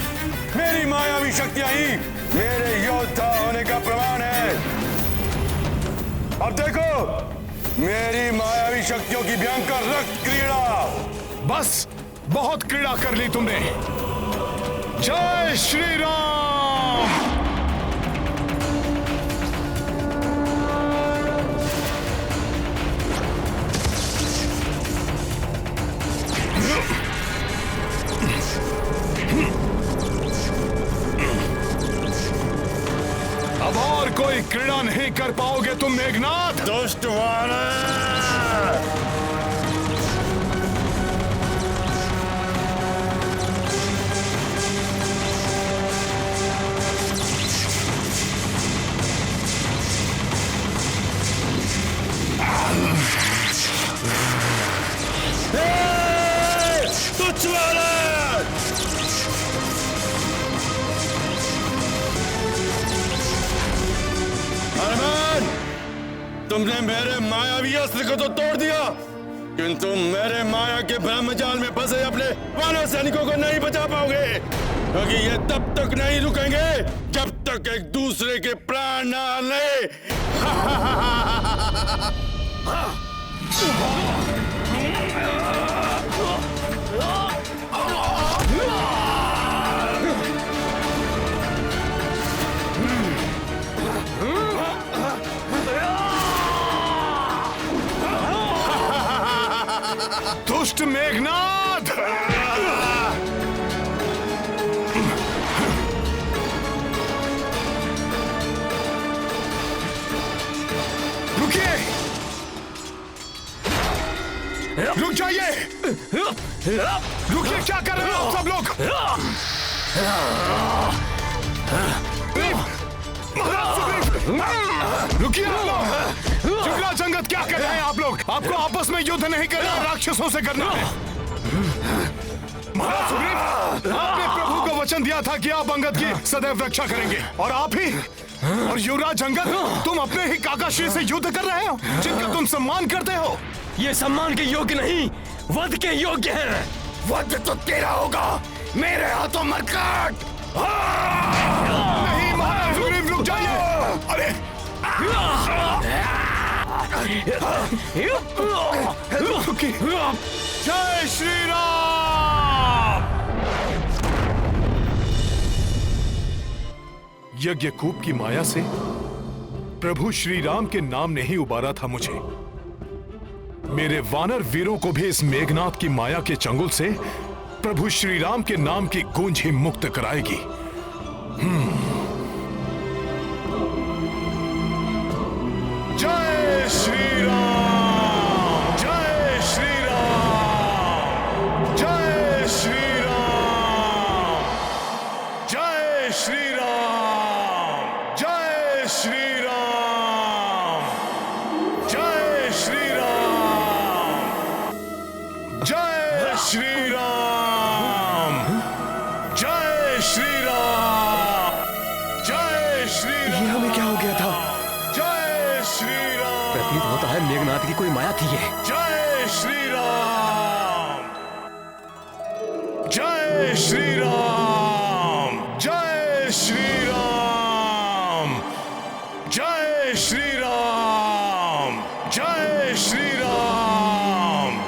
मेरी मायावी शक्तियां ही मेरे योद्धा होने का प्रमाण है। अब देखो मेरी मायावी शक्तियों की भयंकर रक्त क्रीड़ा।
बस बहुत क्रीड़ा कर ली तुमने। जय श्री राम। अब और कोई क्रीड़ा नहीं कर पाओगे तुम मेघनाद।
दुष्ट वानर। तुच्छ वानर। हनुमान, तुमने मेरे मायावी अस्त्र को तो तोड़ दिया, किंतु मेरे माया के ब्रह्मजाल में फंसे अपने वानर सैनिकों को नहीं बचा पाओगे, क्योंकि ये तब तक नहीं रुकेंगे जब तक एक दूसरे के प्राण न ले।
दुष्ट मेघनाद। रुकिए, रुक जाइए। रुकिए, क्या कर रहे हो सब लोग? महाराज सुग्रीव, रुकिए आप लोग। युवराज अंगद, क्या कर रहे हैं आप लोग? आपको आपस में युद्ध नहीं करना, राक्षसों से करना है। महाराज सुग्रीव, आपने प्रभु को वचन दिया था कि आप अंगद की सदैव रक्षा करेंगे, और आप ही और युवराज अंगद, तुम अपने ही काकाश्री से युद्ध कर रहे हो, जिनका तुम सम्मान करते हो।
ये सम्मान के योग्य नहीं, वध के योग्य है।
वध तो तेरा होगा, मेरे हाथों मरकट।
नहीं महाराज सुग्रीव, रुक जाइए। अरे जय श्री राम। यज्ञकूप की माया से प्रभु श्री राम के नाम ने ही उबारा था मुझे। मेरे वानर वीरों को भी इस मेघनाथ की माया के चंगुल से प्रभु श्री राम के नाम की गूंज ही मुक्त कराएगी। जय श्री राम, जय श्री राम, जय श्री राम, जय श्री राम, जय श्री राम, जय श्री राम, जय श्री राम, जय श्री राम, जय श्री राम।
ये हमें क्या हो गया था?
जय श्री राम।
प्रतीत होता है मेघनाथ की कोई माया थी ये।
जय श्री राम, जय श्री राम, जय श्री राम, जय श्री राम, जय श्री राम।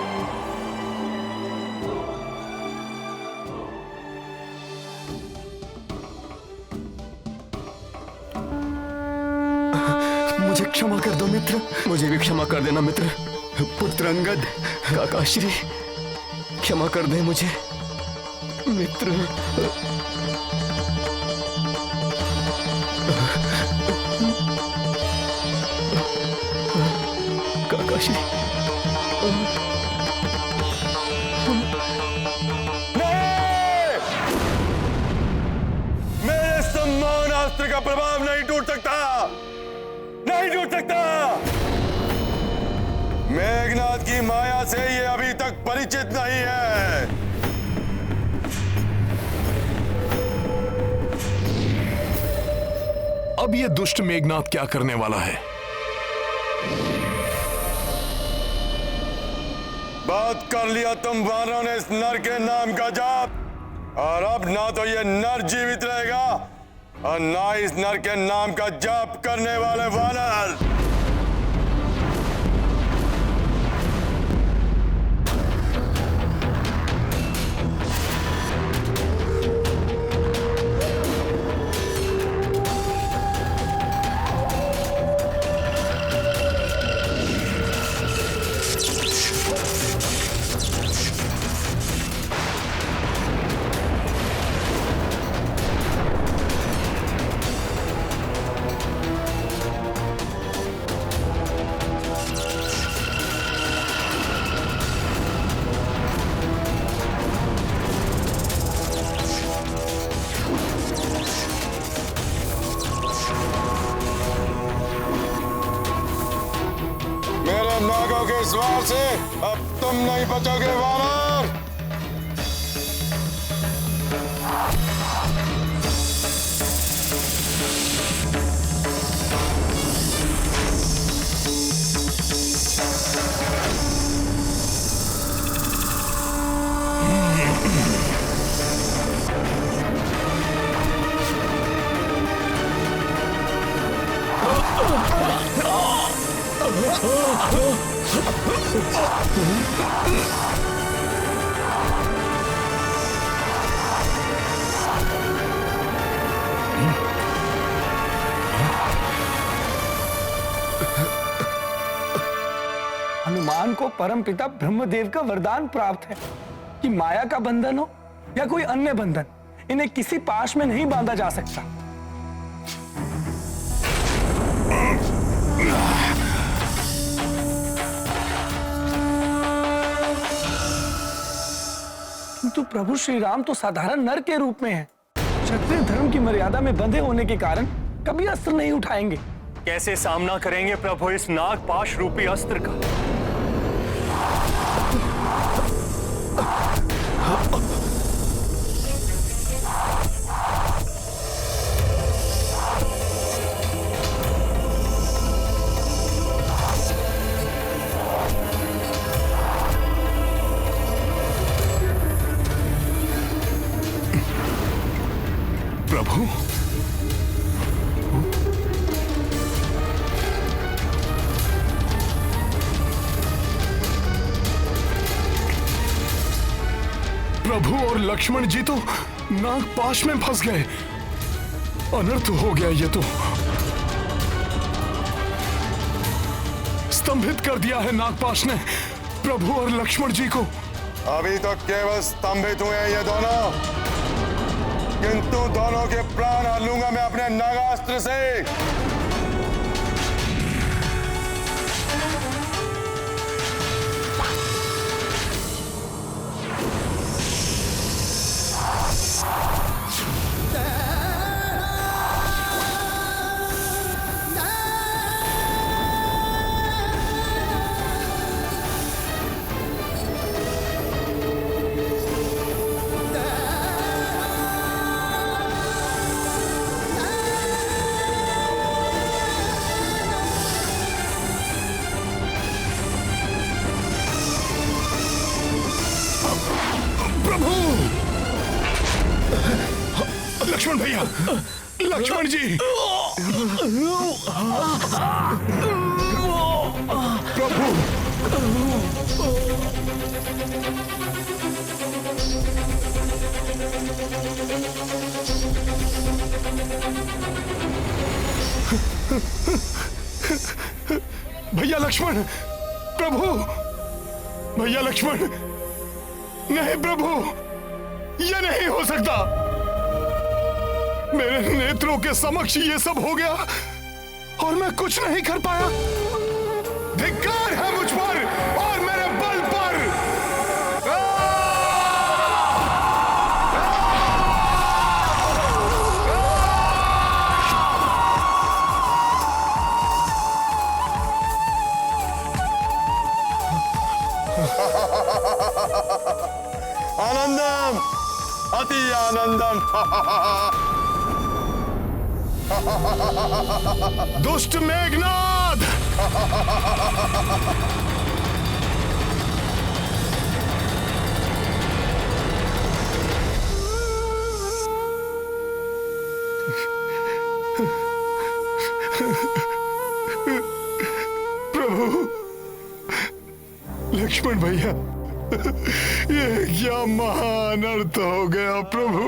मुझे क्षमा कर दो मित्र।
मुझे भी क्षमा कर देना मित्र।
पुत्र अंगद,
काकाश्री, क्षमा कर दे मुझे मित्र। काकाश्री,
मेरे सम्मान अस्त्र का प्रभाव नहीं टूट सकता, नहीं टूट सकता। मेघनाथ की माया से ये अभी तक परिचित नहीं है।
अब ये दुष्ट मेघनाथ क्या करने वाला है?
बात कर लिया तुम वानरों ने इस नर के नाम का जाप, और अब ना तो ये नर जीवित रहेगा और ना इस नर के नाम का जाप करने वाले वानर। नागों के स्वार से अब तुम नहीं बचोगे वानर।
हनुमान को परमपिता ब्रह्मदेव का वरदान प्राप्त है कि माया का बंधन हो या कोई अन्य बंधन, इन्हें किसी पाश में नहीं बांधा जा सकता। किंतु प्रभु श्री राम तो साधारण नर के रूप में है। क्षत्रिय धर्म की मर्यादा में बंधे होने के कारण कभी अस्त्र नहीं उठाएंगे।
कैसे सामना करेंगे प्रभु इस नागपाश रूपी अस्त्र का?
प्रभु, प्रभु और लक्ष्मण जी तो नागपाश में फंस गए। अनर्थ हो गया, ये तो स्तंभित कर दिया है नागपाश ने प्रभु और लक्ष्मण जी को।
अभी तो केवल स्तंभित हुए हैं ये दोनों, किंतु दोनों के प्राण हर लूंगा मैं अपने नागास्त्र से।
लक्ष्मण भैया, लक्ष्मण जी, प्रभु, भैया लक्ष्मण, प्रभु, भैया लक्ष्मण, नहीं प्रभु, यह नहीं हो सकता। मेरे नेत्रों के समक्ष ये सब हो गया और मैं कुछ नहीं कर पाया। धिक्कार है मुझ पर और मेरे बल पर।
आनंदम, अति आनंदम।
दुष्ट मेघनाद, प्रभु, लक्ष्मण भैया, ये क्या महान अनर्थ हो गया प्रभु।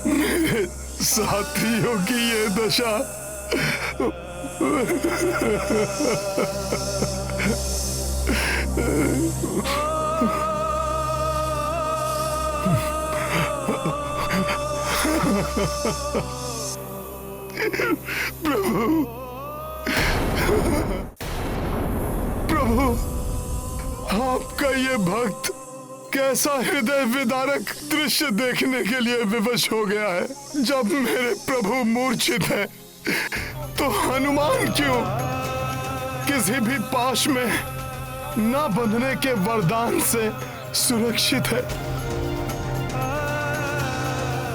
मेरे साथियों की ये दशा। प्रभु, प्रभु, आपका ये भक्त कैसा हृदय विदारक दृश्य देखने के लिए विवश हो गया है। जब मेरे प्रभु मूर्छित है तो हनुमान क्यों किसी भी पाश में न बंधने के वरदान से सुरक्षित है।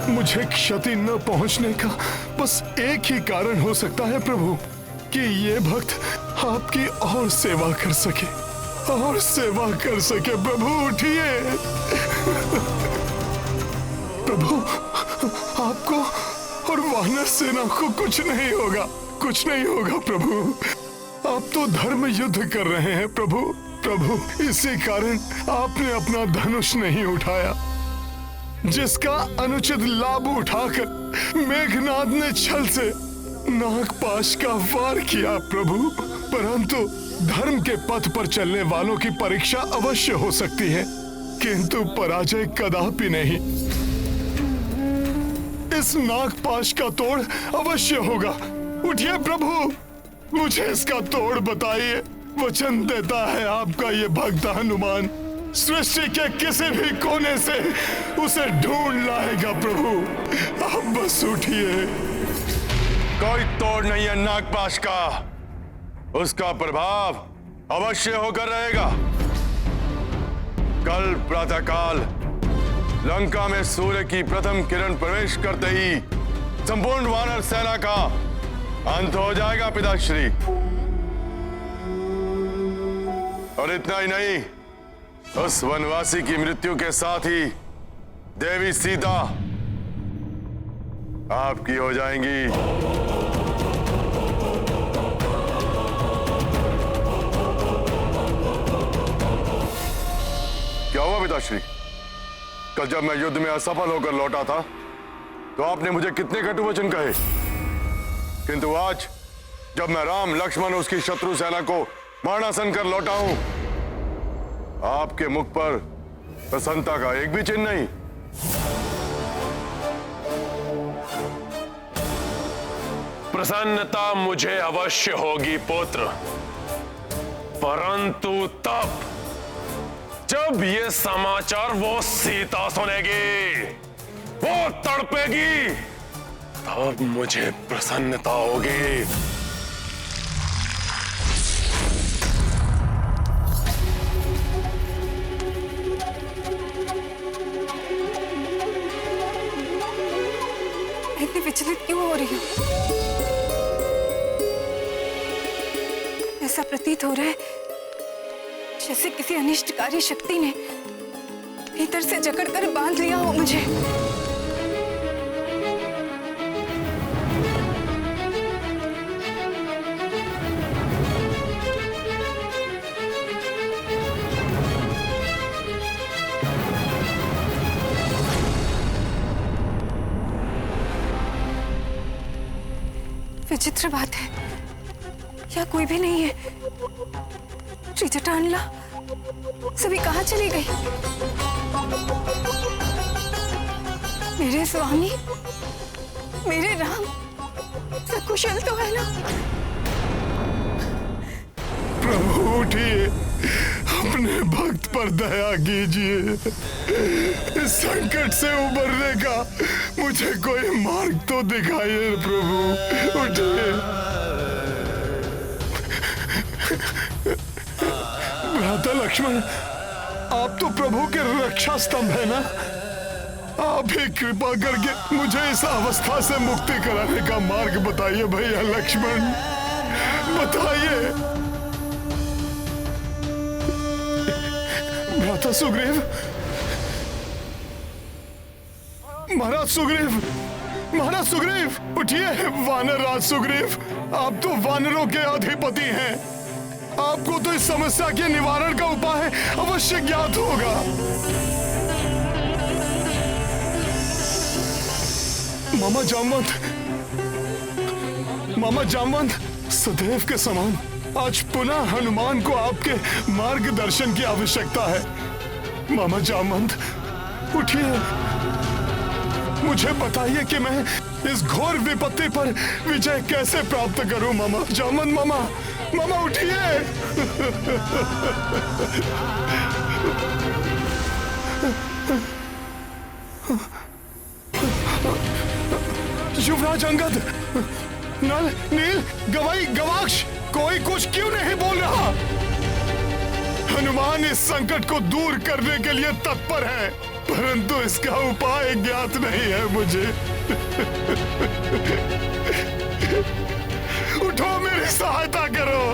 मुझे क्षति न पहुंचने का बस एक ही कारण हो सकता है प्रभु, कि ये भक्त आपकी और सेवा कर सके, और सेवा कर सके। प्रभु उठिए। प्रभु, आपको और वानर सेना को कुछ नहीं होगा, कुछ नहीं होगा प्रभु। आप तो धर्म युद्ध कर रहे हैं प्रभु। प्रभु, इसी कारण आपने अपना धनुष नहीं उठाया, जिसका अनुचित लाभ उठाकर मेघनाद ने छल से नागपाश का वार किया प्रभु। परंतु धर्म के पथ पर चलने वालों की परीक्षा अवश्य हो सकती है, किंतु पराजय कदापि नहीं। इस नागपाश का तोड़ अवश्य होगा। उठिए प्रभु, मुझे इसका तोड़ बताइए। वचन देता है आपका ये भक्त हनुमान, सृष्टि के किसी भी कोने से उसे ढूंढ लाएगा प्रभु। आप बस उठिए।
कोई तोड़ नहीं है नागपाश का, उसका प्रभाव अवश्य होकर रहेगा। कल प्रातःकाल लंका में सूर्य की प्रथम किरण प्रवेश करते ही संपूर्ण वानर सेना का अंत हो जाएगा पिताश्री। और इतना ही नहीं, उस वनवासी की मृत्यु के साथ ही देवी सीता आपकी हो जाएंगी। क्या हुआ पिताश्री? कल जब मैं युद्ध में असफल होकर लौटा था तो आपने मुझे कितने कटु वचन कहे, किंतु आज जब मैं राम लक्ष्मण उसकी शत्रु सेना को मारणासन कर लौटा हूं, आपके मुख पर प्रसन्नता का एक भी चिन्ह नहीं।
प्रसन्नता मुझे अवश्य होगी पुत्र, परंतु तब जब ये समाचार वो सीता सुनेगी, वो तड़पेगी, तब मुझे प्रसन्नता होगी।
इतनी विचलित क्यों हो रही हो? ऐसा प्रतीत हो रहा है जैसे किसी अनिष्टकारी शक्ति ने भीतर से जकड़कर बांध लिया हो मुझे। विचित्र बात है, यहाँ कोई भी नहीं है। त्रिजटानला सभी कहाँ चली गई? मेरे स्वामी, मेरे राम सकुशल तो है ना?
प्रभु उठिए, अपने भक्त पर दया कीजिए। इस संकट से उबरने का मुझे कोई मार्ग तो दिखाइए प्रभु, उठिए। भ्राता लक्ष्मण, आप तो प्रभु के रक्षा स्तंभ है ना? आप ही कृपा करके मुझे इस अवस्था से मुक्ति कराने का मार्ग बताइए भैया लक्ष्मण, बताइए। भ्राता सुग्रीव, महाराज सुग्रीव, महाराज सुग्रीव, उठिए। वानर राज सुग्रीव, आप तो वानरों के अधिपति हैं, आपको तो इस समस्या के निवारण का उपाय अवश्य ज्ञात होगा। मामा जामवंत, मामा जामवंत, सदैव के समान आज पुनः हनुमान को आपके मार्गदर्शन की आवश्यकता है। मामा जामवंत, उठिए, मुझे बताइए कि मैं इस घोर विपत्ति पर विजय कैसे प्राप्त करूं। मामा जामवंत, मामा, मामा उठिए। युवराज अंगद, नल, नील, गवाई, गवाक्ष, कोई कुछ क्यों नहीं बोल रहा? हनुमान इस संकट को दूर करने के लिए तत्पर है, परंतु इसका उपाय ज्ञात नहीं है मुझे। उठो, मेरी सहायता करो।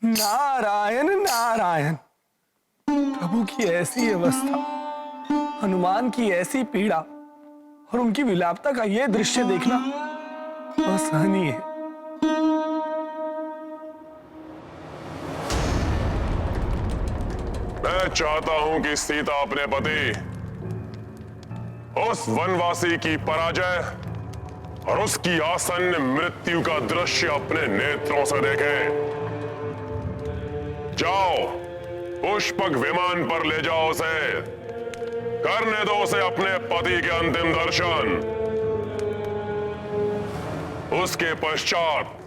नारायण नारायण। प्रभु की ऐसी अवस्था, हनुमान की ऐसी पीड़ा और उनकी विलापता का यह दृश्य देखना असहनीय है।
मैं चाहता हूं कि सीता अपने पति उस वनवासी की पराजय और उसकी आसन्न मृत्यु का दृश्य अपने नेत्रों से देखे। जाओ, पुष्पक विमान पर ले जाओ उसे, करने दो उसे अपने पति के अंतिम दर्शन। उसके पश्चात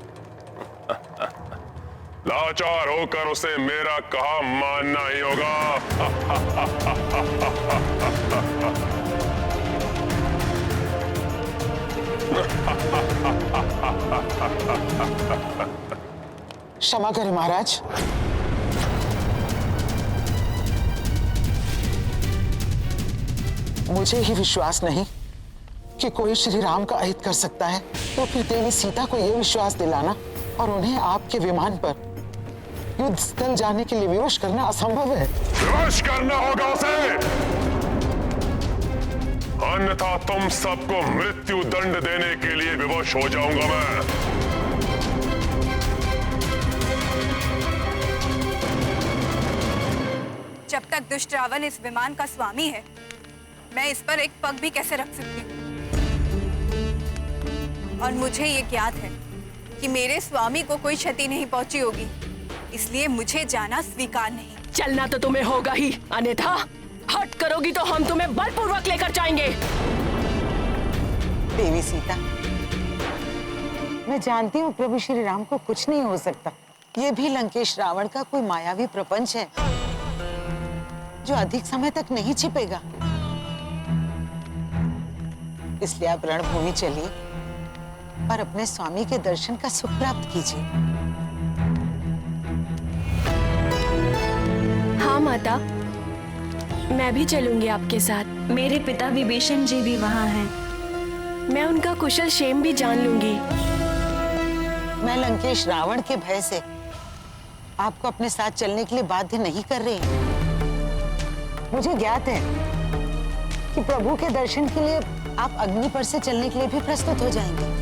लाचार होकर उसे मेरा कहा मानना ही होगा।
क्षमा करें महाराज। मुझे ही विश्वास नहीं कि कोई श्री राम का अहित कर सकता है, तो फिर देवी सीता को यह विश्वास दिलाना और उन्हें आपके विमान पर युद्ध स्थल जाने के लिए विवश करना असंभव है।
विवश करना होगा उसे, अन्यथा तुम सबको मृत्यु दंड देने के लिए विवश हो जाऊंगा मैं।
जब तक दुष्ट रावण इस विमान का स्वामी है, मैं इस पर एक पग भी कैसे रख सकती हूँ? और मुझे ये ज्ञात है कि मेरे स्वामी को कोई क्षति नहीं पहुंची होगी, इसलिए मुझे जाना स्वीकार नहीं।
चलना तो तुम्हें होगा ही, अन्यथा हट करोगी तो हम तुम्हें बलपूर्वक लेकर जाएंगे।
देवी सीता, मैं जानती हूँ प्रभु श्री राम को कुछ नहीं हो सकता। ये भी लंकेश रावण का कोई मायावी प्रपंच है जो अधिक समय तक नहीं छिपेगा। इसलिए आप रणभूमि चलिए और अपने स्वामी के दर्शन का सुख प्राप्त कीजिए।
हाँ माता, मैं भी चलूंगी आपके साथ।
मेरे पिता विभीषण जी भी वहाँ हैं।
मैं उनका कुशल क्षेम भी जान लूंगी।
मैं लंकेश रावण के भय से आपको अपने साथ चलने के लिए बाध्य नहीं कर रही। मुझे ज्ञात है कि प्रभु के दर्शन के लिए आप अग्नि पर से चलने के लिए भी प्रस्तुत हो जाएंगे।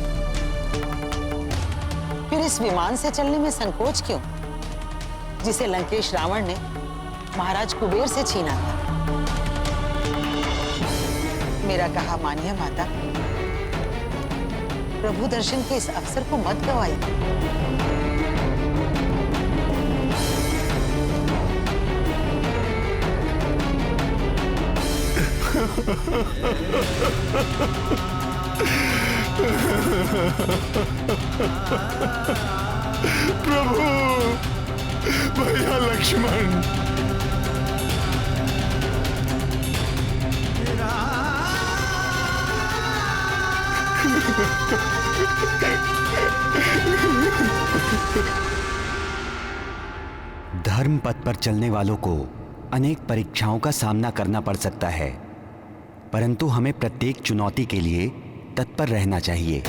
फिर इस विमान से चलने में संकोच क्यों, जिसे लंकेश रावण ने महाराज कुबेर से छीना था? मेरा कहा मानिए माता, प्रभु दर्शन के इस अवसर को मत गवाइए।
प्रभु, भैया लक्ष्मण,
धर्म पथ पर चलने वालों को अनेक परीक्षाओं का सामना करना पड़ सकता है, परंतु हमें प्रत्येक चुनौती के लिए तत्पर रहना चाहिए।